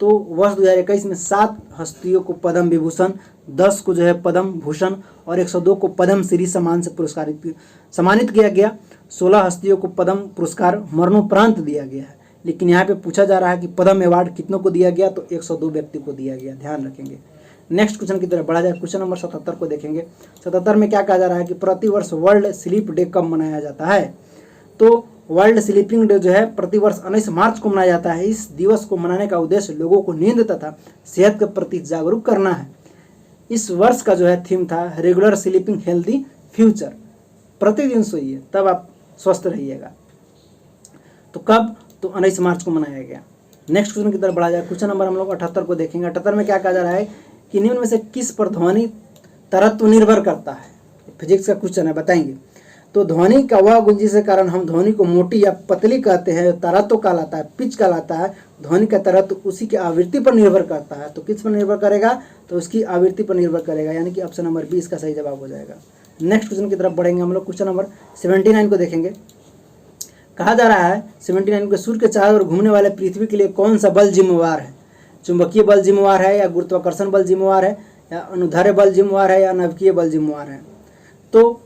तो वर्ष 2021 में 7 हस्तियों को पद्म विभूषण, 10 को जो है पद्म भूषण, और 102 को पद्म श्री सम्मान से सम्मानित किया गया। 16 हस्तियों को पद्म पुरस्कार मरणोपरांत दिया गया है, लेकिन यहाँ पे पूछा जा रहा है कि पद्म अवार्ड कितनों को दिया गया, तो 102 व्यक्ति को दिया गया, ध्यान रखेंगे। नेक्स्ट क्वेश्चन की तरफ बढ़ा जाए, क्वेश्चन नंबर 77 को देखेंगे। 77 में क्या कहा जा रहा है कि प्रतिवर्ष वर्ल्ड स्लीप डे कब मनाया जाता है? तो वर्ल्ड स्लीपिंग डे जो है प्रतिवर्ष 19 मार्च को मनाया जाता है। इस दिवस को मनाने का उद्देश्य लोगों को नींद तथा सेहत के प्रति जागरूक करना है। इस वर्ष का जो है थीम था रेगुलर स्लीपिंग हेल्दी फ्यूचर, प्रतिदिन सोइए तब आप स्वस्थ रहिएगा। तो कब? तो 19 मार्च को मनाया गया। नेक्स्ट क्वेश्चन की तरफ बढ़ा जाए, क्वेश्चन नंबर हम लोग 78 को देखेंगे। 78 में क्या कहा जा रहा है कि निम्न में से किस पर ध्वनि तरत्व निर्भर करता है? फिजिक्स का क्वेश्चन है, बताएंगे। तो ध्वनि का वह गुंजिश के कारण हम ध्वनि को मोटी या पतली कहते हैं, तरत्व कहलाता है, पिच कहलाता है। ध्वनि का तरत्व उसी की आवृत्ति पर निर्भर करता है। तो किस पर निर्भर करेगा? तो उसकी आवृत्ति पर निर्भर करेगा, यानी कि ऑप्शन नंबर बी इसका सही जवाब हो जाएगा। नेक्स्ट क्वेश्चन की तरफ बढ़ेंगे हम लोग, क्वेश्चन नंबर 79 को देखेंगे। कहा जा रहा है 79 को सूर्य के चारों ओर घूमने वाले पृथ्वी के लिए कौन सा बल जिम्मेवार है? चुंबकीय बल जिम्मेवार है, या गुरुत्वाकर्षण बल जिम्मेवार है, या अनुदैर्ध्य बल जिम्मेवार है, या नाभिकीय बल जिम्मेवार है? तो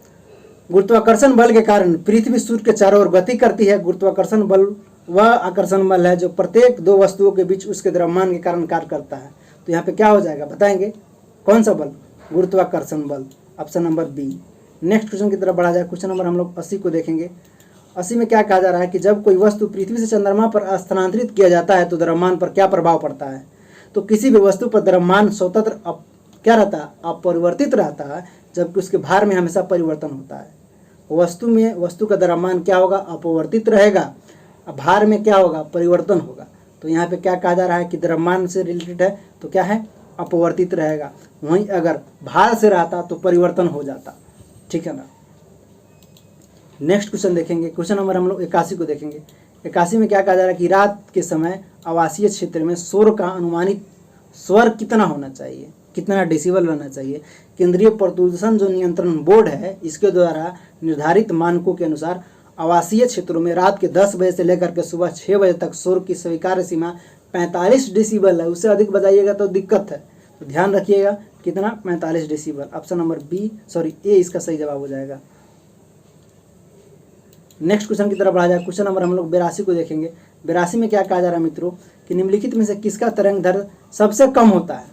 गुरुत्वाकर्षण बल के कारण पृथ्वी सूर्य के चारों ओर गति करती है। गुरुत्वाकर्षण बल वह आकर्षण बल है जो प्रत्येक दो वस्तुओं के बीच उसके द्रव्यमान के कारण कार्य करता है। तो यहाँ पे क्या हो जाएगा, बताएंगे? कौन सा बल? गुरुत्वाकर्षण बल, option number B. Next question की तरफ बढ़ा जाए, क्वेश्चन नंबर हम लोग 80 को देखेंगे। 80 में क्या कहा जा रहा है कि जब कोई वस्तु पृथ्वी से चंद्रमा पर स्थानांतरित किया जाता है तो द्रव्यमान पर क्या प्रभाव पड़ता है? तो किसी भी वस्तु पर द्रव्यमान स्वतंत्र क्या रहता है? अपरिवर्तित रहता है, जबकि उसके भार में हमेशा परिवर्तन होता है। वस्तु का द्रव्यमान क्या होगा? अपरिवर्तित रहेगा। भार में क्या होगा? परिवर्तन होगा। तो यहाँ पे क्या कहा जा रहा है कि द्रव्यमान से रिलेटेड है तो क्या है? अपरिवर्तित रहेगा। वहीं अगर भार से रहता तो परिवर्तन हो जाता, ठीक है ना। नेक्स्ट क्वेश्चन देखेंगे, क्वेश्चन नंबर हम लोग 81 को देखेंगे। 81 में क्या कहा जा रहा है कि रात के समय आवासीय क्षेत्र में शोर का अनुमानित स्वर कितना होना चाहिए, कितना डेसिबल रहना चाहिए? केंद्रीय प्रदूषण जो नियंत्रण बोर्ड है इसके द्वारा निर्धारित मानकों के अनुसार आवासीय क्षेत्रों में रात के 10 बजे से लेकर के सुबह 6 बजे तक शोर की स्वीकार्य सीमा 45 डेसिबल है। उससे अधिक बजाइएगा तो दिक्कत है, तो ध्यान रखिएगा कितना? 45 डेसिबल। ऑप्शन नंबर ए इसका सही जवाब हो जाएगा। नेक्स्ट क्वेश्चन की तरफ बढ़ा जाए, क्वेश्चन नंबर हम लोग 82 को देखेंगे। 82 में क्या कहा जा रहा है मित्रों कि निम्नलिखित में से किसका तरंग दैर्ध्य सबसे कम होता है?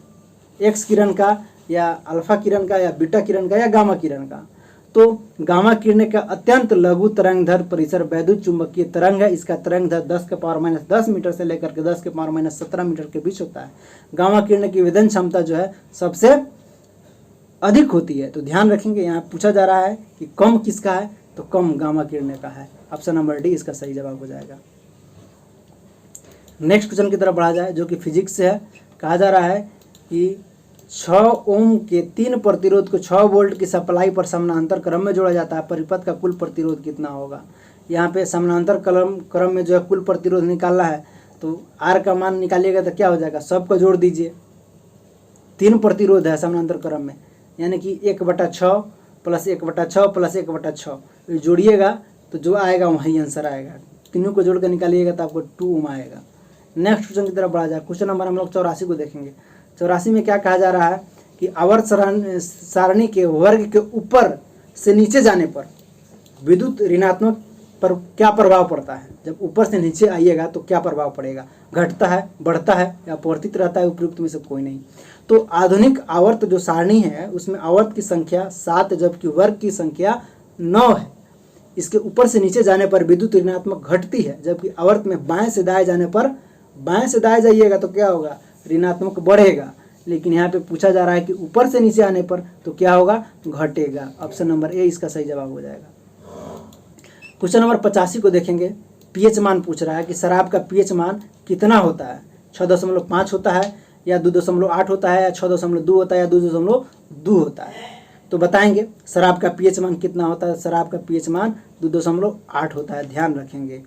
एक्स किरण का, या अल्फा किरण का, या बीटा किरण का, या गामा किरण का? तो गामा किरण का अत्यंत लघु तरंगदैर्ध्य परिसर वैद्युत चुंबकीय तरंग है। इसका तरंगदैर्ध्य 10⁻10 मीटर से लेकर के 10⁻17 मीटर के बीच होता है। गामा किरण की विदन क्षमता जो है सबसे अधिक होती है। तो ध्यान रखेंगे, यहाँ पूछा जा रहा है कि कम किसका है, तो कम गामा किरण का है। ऑप्शन नंबर डी इसका सही जवाब हो जाएगा। नेक्स्ट क्वेश्चन की तरफ बढ़ा जाए जो कि फिजिक्स से है। कहा जा रहा है कि 6 ओम के 3 प्रतिरोध को 6 वोल्ट की सप्लाई पर समानांतर क्रम में जोड़ा जाता है, परिपथ का कुल प्रतिरोध कितना होगा? यहाँ पे समानांतर क्रम में जो है कुल प्रतिरोध निकालना है, तो आर का मान निकालिएगा तो क्या हो जाएगा? सबको जोड़ दीजिए। 3 प्रतिरोध है समानांतर क्रम में, यानी कि 1/6 प्लस 1/6 प्लस 1/6 जोड़िएगा तो जो आएगा वही आंसर आएगा। तीनों को जोड़ कर निकालिएगा तो आपको 2 ओम आएगा। नेक्स्ट क्वेश्चन की तरफ बढ़ा जाए, क्वेश्चन नंबर हम लोग 84 को देखेंगे। 84 में क्या कहा जा रहा है कि आवर्त सारणी के वर्ग के ऊपर से नीचे जाने पर विद्युत ऋणात्मक पर क्या प्रभाव पड़ता है? जब ऊपर से नीचे आइएगा तो क्या प्रभाव पड़ेगा? घटता है, बढ़ता है, या अपवर्तित रहता है? उपयुक्त में से कोई नहीं। तो आधुनिक आवर्त जो सारणी है उसमें आवर्त की संख्या 7 जबकि वर्ग की संख्या 9 है। इसके ऊपर से नीचे जाने पर विद्युत ऋणात्मक घटती है, जबकि आवर्त में बाएं से दाएं जाने पर, बाएं से दाएं जाइएगा तो क्या होगा? ऋणात्मक बढ़ेगा। लेकिन यहाँ पे पूछा जा रहा है कि ऊपर से नीचे आने पर तो क्या होगा? घटेगा। ऑप्शन नंबर ए इसका सही जवाब हो जाएगा। क्वेश्चन नंबर 85 को देखेंगे। पीएच मान पूछ रहा है कि शराब का पीएच मान कितना होता है? 6.5 होता है, या 2.8 होता है, या 6.2 होता है, या 2.2 होता है? तो बताएंगे शराब का पीएच मान कितना होता है? शराब का पीएच मान 2.8 होता है, ध्यान रखेंगे।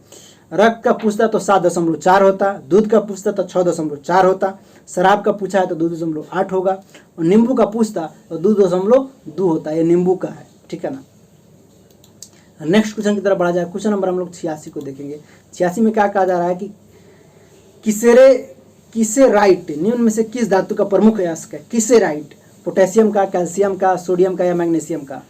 रक्त का पूछता तो 7.4 होता, दूध का पूछता तो 6.4 होता, शराब का पूछा है तो 2.8 होगा, और नींबू का पूछता तो 2.2 होता है। ये नींबू का है, ठीक है ना। नेक्स्ट क्वेश्चन की तरफ बढ़ा जाए, क्वेश्चन नंबर हम लोग 86 को देखेंगे। 86 में क्या कहा जा रहा है कि किसेराइट निम्न में से किस धातु का प्रमुख अयस्क है? किसेराइट पोटेशियम का, कैल्शियम का, सोडियम का, या मैग्नीशियम का?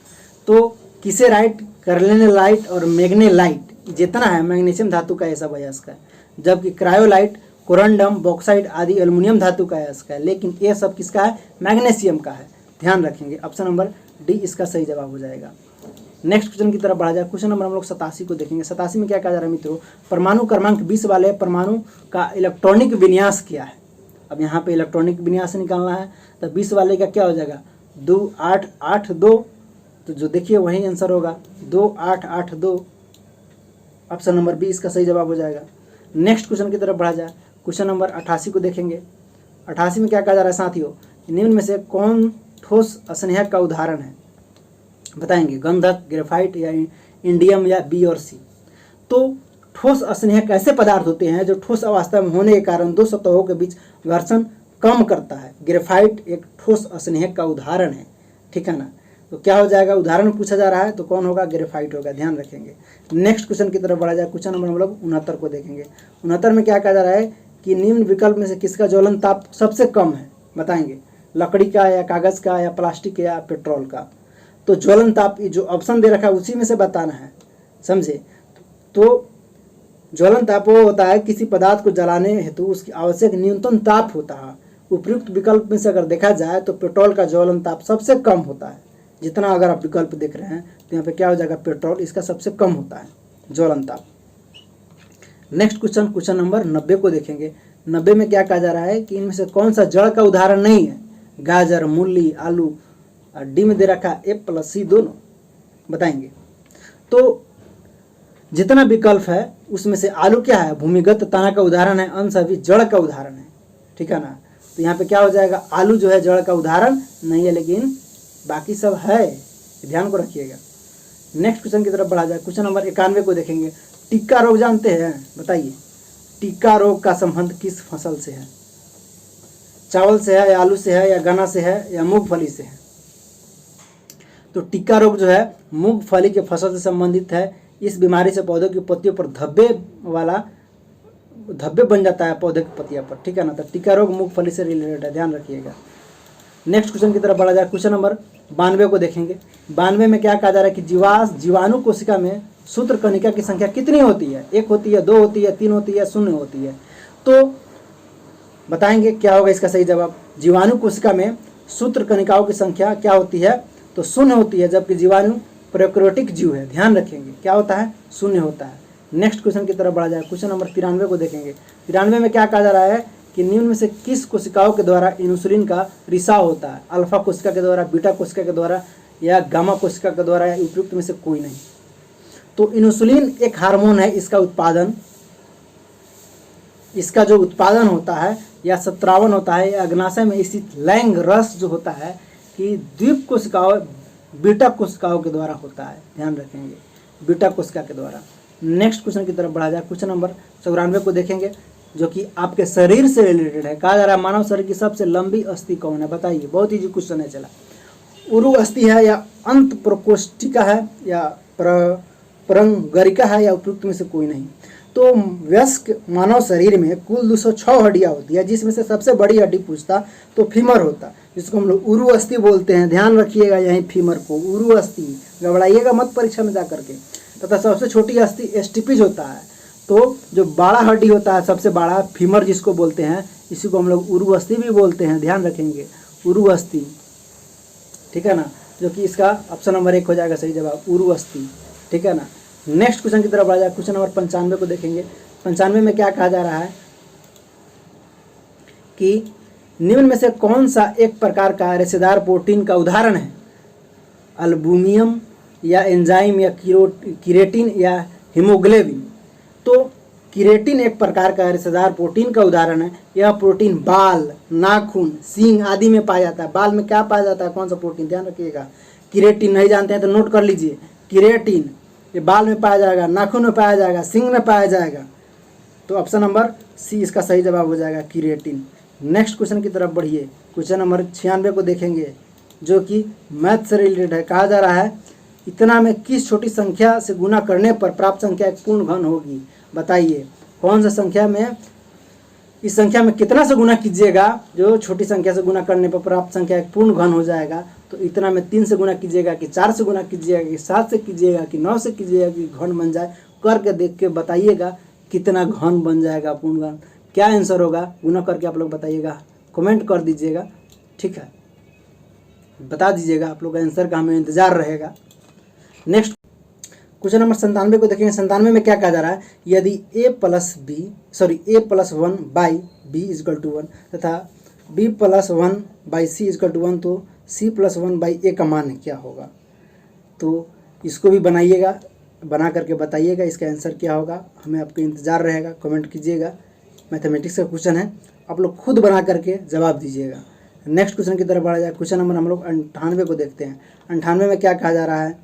तो किसेराइट, कार्बोनेलाइट और मैग्नेलाइट जितना है मैग्नीशियम धातु का ये सब अयस्क है। जबकि क्रायोलाइट, कोरंडम, बॉक्साइट आदि एल्युमिनियम धातु का अयस्क है, लेकिन ये सब किसका है? मैग्नीशियम का है। ध्यान रखेंगे, ऑप्शन नंबर डी इसका सही जवाब हो जाएगा। नेक्स्ट क्वेश्चन की तरफ बढ़ा जाए। क्वेश्चन नंबर हम लोग 87 को देखेंगे। 87 में क्या कहा जा रहा है मित्रों? परमाणु क्रमांक 20 वाले परमाणु का इलेक्ट्रॉनिक विन्यास क्या है? अब यहाँ पे इलेक्ट्रॉनिक विन्यास निकालना है, तो 20 वाले का क्या हो जाएगा? 2 8 8 2, तो जो देखिए वही आंसर होगा 2 8 8 2। ऑप्शन नंबर बी इसका सही जवाब हो जाएगा। नेक्स्ट क्वेश्चन की तरफ बढ़ा जाए। क्वेश्चन नंबर 88 को देखेंगे। 88 में क्या कहा जा रहा है साथियों? निम्न में से कौन ठोस स्नेहक का उदाहरण है? बताएंगे, गंधक, ग्रेफाइट या इंडियम या बी और सी। तो ठोस स्नेहक ऐसे पदार्थ होते हैं जो ठोस अवस्था में होने के कारण दो सतहों के बीच घर्षण कम करता है। ग्रेफाइट एक ठोस स्नेहक का उदाहरण है, ठीक है ना। तो क्या हो जाएगा? उदाहरण पूछा जा रहा है तो कौन होगा? ग्रेफाइट होगा, ध्यान रखेंगे। नेक्स्ट क्वेश्चन की तरफ बढ़ा जाए। क्वेश्चन नंबर हम लोग 69 को देखेंगे। 69 में क्या कहा जा रहा है कि निम्न विकल्प में से किसका ज्वलन ताप सबसे कम है? बताएंगे, लकड़ी का या कागज का या प्लास्टिक या पेट्रोल का। तो ज्वलन ताप जो ऑप्शन दे रखा है उसी में से बताना है, समझे। तो ज्वलन ताप वो होता है किसी पदार्थ को जलाने हेतु उसकी आवश्यक न्यूनतम ताप होता है। उपयुक्त विकल्प में से अगर देखा जाए तो पेट्रोल का ज्वलन ताप सबसे कम होता है। जितना अगर आप विकल्प देख रहे हैं तो यहाँ पे क्या हो जाएगा? पेट्रोल इसका सबसे कम होता है ज्वलन ताप। नेक्स्ट क्वेश्चन, क्वेश्चन नंबर 90 को देखेंगे। 90 में क्या कहा जा रहा है कि इनमें से कौन सा जड़ का उदाहरण नहीं है? गाजर, मूली, आलू। डी में दे रखा ए प्लस सी दोनों। बताएंगे, तो जितना विकल्प है उसमें से आलू क्या है? भूमिगत तना का उदाहरण है, अंश अभी जड़ का उदाहरण है, ठीक है ना। तो यहाँ पे क्या हो जाएगा? आलू जो है जड़ का उदाहरण नहीं है, लेकिन बाकी सब है, ध्यान को रखिएगा। नेक्स्ट क्वेश्चन की तरफ बढ़ा जाए। क्वेश्चन नंबर 91 को देखेंगे। टिक्का रोग जानते हैं? बताइए, टिक्का रोग का संबंध किस फसल से है? चावल से है या आलू से है या गन्ना से है या मूंगफली से है? तो टिक्का रोग जो है मूंगफली के फसल से संबंधित है। इस बीमारी से पौधों की पत्तियों पर धब्बे बन जाता है पौधे की पत्तियों पर, ठीक है ना। तो टिक्का रोग मूंगफली से रिलेटेड है, ध्यान रखिएगा। नेक्स्ट क्वेश्चन की तरफ बढ़ा जाए। क्वेश्चन नंबर 92 को देखेंगे। 92 में क्या कहा जा रहा है कि जीवाणु कोशिका में सूत्र कणिका की संख्या कितनी होती है? 1 होती है, 2 होती है, 3 होती है, 0 होती है। तो बताएंगे क्या होगा इसका सही जवाब? जीवाणु कोशिका में सूत्र कणिकाओं की संख्या क्या होती है? तो 0 होती है, जबकि जीवाणु प्रोकैरियोटिक जीव है, ध्यान रखेंगे क्या होता है? 0 होता है। नेक्स्ट क्वेश्चन की तरफ बढ़ा जाए। क्वेश्चन नंबर 93 को देखेंगे। 93 में क्या कहा जा रहा है कि निम्न में से किस कोशिकाओं के द्वारा इंसुलिन का रिसाव होता है? अल्फा कोशिका के द्वारा, बीटा कोशिका के द्वारा या गामा कोशिका के द्वारा, या उपयुक्त में से कोई नहीं। तो इंसुलिन एक हार्मोन है, इसका जो उत्पादन होता है या स्त्रावन होता है या अग्नाशय में स्थित लैंग रस जो होता है कि द्वीप कोशिकाओं बीटा कोशिकाओं के द्वारा होता है, ध्यान रखेंगे, बीटा कोशिका के द्वारा। नेक्स्ट क्वेश्चन की तरफ बढ़ा जाए। क्वेश्चन नंबर 94 को देखेंगे, जो कि आपके शरीर से रिलेटेड है। कहा जा रहा है मानव शरीर की सबसे लंबी अस्थि कौन है? बताइए, बहुत इजी क्वेश्चन है। चला, उरु अस्थि है या अंत प्रकोष्ठिका है या परंगरिका है या उपयुक्त में से कोई नहीं। तो वयस्क मानव शरीर में कुल 206 हड्डियां होती है, जिसमें से सबसे बड़ी हड्डी पूछता तो फीमर होता, जिसको हम लोग उरु अस्थि बोलते हैं। ध्यान रखिएगा, यही फीमर को उरु अस्थि, घबराइएगा मत परीक्षा में जा करके। तथा सबसे छोटी अस्थि एस्टिपिज होता है। तो जो बड़ा हड्डी होता है, सबसे बड़ा फीमर जिसको बोलते हैं, इसी को हम लोग उरु अस्थि भी बोलते हैं, ध्यान रखेंगे, उरु अस्थि, ठीक है ना। जो कि इसका ऑप्शन नंबर 1 हो जाएगा सही जवाब, उरु अस्थि, ठीक है ना। नेक्स्ट क्वेश्चन की तरफ आ जाए। क्वेश्चन नंबर 95 को देखेंगे। 95 में क्या कहा जा रहा है कि निम्न में से कौन सा एक प्रकार का रेशेदार प्रोटीन का उदाहरण है? अल्बुमियम या एंजाइम या किरेटिन या हीमोग्लोबिन। तो किरेटिन एक प्रकार का रेशेदार प्रोटीन का उदाहरण है। यह प्रोटीन बाल, नाखून, सींग आदि में पाया जाता है। बाल में क्या पाया जाता है? कौन सा प्रोटीन? ध्यान रखिएगा, किरेटिन। नहीं जानते हैं तो नोट कर लीजिए, किरेटिन ये बाल में पाया जाएगा, नाखून में पाया जाएगा, सींग में पाया जाएगा। तो ऑप्शन नंबर सी इसका सही जवाब हो जाएगा, किरेटिन। नेक्स्ट क्वेश्चन की तरफ बढ़िए। क्वेश्चन नंबर 96 को देखेंगे, जो कि मैथ से रिलेटेड है। कहा जा रहा है इतना में किस छोटी संख्या से गुना करने पर प्राप्त संख्या एक पूर्ण घन होगी? बताइए, कौन सा संख्या में, इस संख्या में कितना से गुना कीजिएगा जो छोटी संख्या से गुना करने पर प्राप्त संख्या एक पूर्ण घन हो जाएगा? तो इतना में 3 से गुना कीजिएगा कि 4 से गुना कीजिएगा कि 7 से कीजिएगा कि 9 से कीजिएगा कि घन बन जाए, करके देख के बताइएगा कितना घन बन जाएगा पूर्ण घन, क्या आंसर होगा गुना करके आप लोग बताइएगा, कमेंट कर दीजिएगा, ठीक है, बता दीजिएगा आप लोग का आंसर का, हमें इंतजार रहेगा। नेक्स्ट क्वेश्चन नंबर 97 को देखेंगे। 97 में क्या कहा जा रहा है, यदि a+1 by B is equal to 1 तथा b+1 by C is equal to 1 तो c+1 बाई ए का मान क्या होगा। तो इसको भी बनाइएगा, बना करके बताइएगा इसका आंसर क्या होगा, हमें आपका इंतज़ार रहेगा, कमेंट कीजिएगा। मैथमेटिक्स का क्वेश्चन है, आप लोग खुद बना करके जवाब दीजिएगा। नेक्स्ट क्वेश्चन की तरफ बढ़ा जाए। क्वेश्चन नंबर हम लोग 98 को देखते हैं। 98 में क्या कहा जा रहा है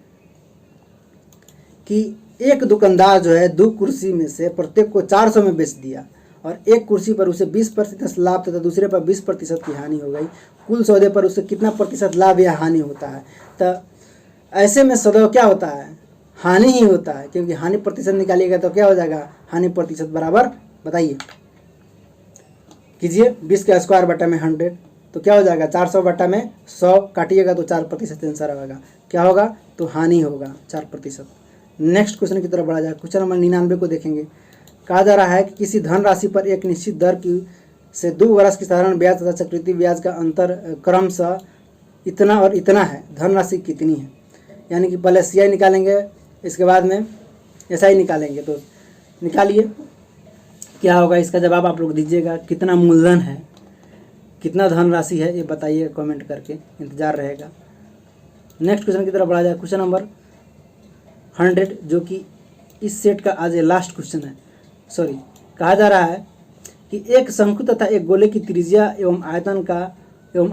कि एक दुकानदार जो है 2 कुर्सी में से प्रत्येक को 400 में बेच दिया और एक कुर्सी पर उसे 20% लाभ तथा दूसरे पर 20% की हानि हो गई। कुल सौदे पर उसे कितना प्रतिशत लाभ या हानि होता है। तो ऐसे में सदैव क्या होता है, हानि ही होता है, क्योंकि हानि प्रतिशत निकालिएगा तो क्या हो जाएगा, हानि प्रतिशत बराबर, बताइए कीजिए, 20 का स्क्वायर बटा में 100 तो क्या हो जाएगा, 400 बटा में 100 काटिएगा तो 4% आंसर आएगा, क्या होगा, तो हानि होगा 4%। नेक्स्ट क्वेश्चन की तरफ बढ़ा जाए। क्वेश्चन नंबर 99 को देखेंगे। कहा जा रहा है कि किसी धनराशि पर एक निश्चित दर की से 2 वर्ष की साधारण ब्याज तथा चक्रवृद्धि ब्याज का अंतर क्रमशः इतना और इतना है, धनराशि कितनी है। यानी कि पहले CI निकालेंगे, इसके बाद में SI निकालेंगे। तो निकालिए, क्या होगा इसका जवाब आप लोग दीजिएगा, कितना मूलधन है, कितना धनराशि है, ये बताइए कमेंट करके, इंतज़ार रहेगा। नेक्स्ट क्वेश्चन की तरफ बढ़ा जाए। क्वेश्चन नंबर 100 जो कि इस सेट का आज लास्ट क्वेश्चन है। कहा जा रहा है कि एक शंकु तथा एक गोले की त्रिज्या एवं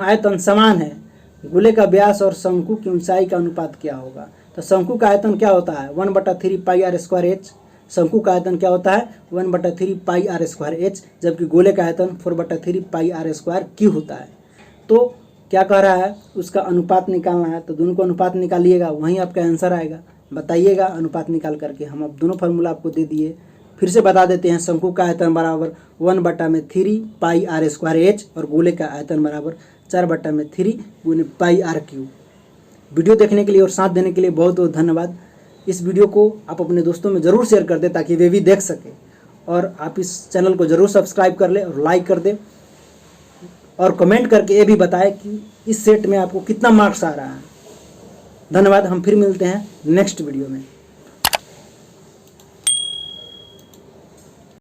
आयतन समान है, गोले का व्यास और शंकु की ऊंचाई का अनुपात क्या होगा। तो शंकु का आयतन क्या होता है, 1/3 पाई आर स्क्वायर एच। शंकु का आयतन क्या होता है, 1/3 पाई आर स्क्वायर एच, जबकि गोले का आयतन 4/3 पाई आर स्क्वायर क्यू होता है। तो क्या कह रहा है, उसका अनुपात निकालना है, तो दोनों को अनुपात निकालिएगा, वहीं आपका आंसर आएगा। बताइएगा अनुपात निकाल करके। हम अब दोनों फार्मूला आपको दे दिए, फिर से बता देते हैं। शंकु का आयतन बराबर 1/3 पाई आर स्क्वायर एच और गोले का आयतन बराबर 4/3 गुने पाई आर क्यू। वीडियो देखने के लिए और साथ देने के लिए बहुत बहुत धन्यवाद। इस वीडियो को आप अपने दोस्तों में ज़रूर शेयर कर दें ताकि वे भी देख सकें, और आप इस चैनल को ज़रूर सब्सक्राइब कर लें और लाइक कर दें, और कमेंट करके ये भी बताएं कि इस सेट में आपको कितना मार्क्स आ रहा है। धन्यवाद। हम फिर मिलते हैं नेक्स्ट वीडियो में।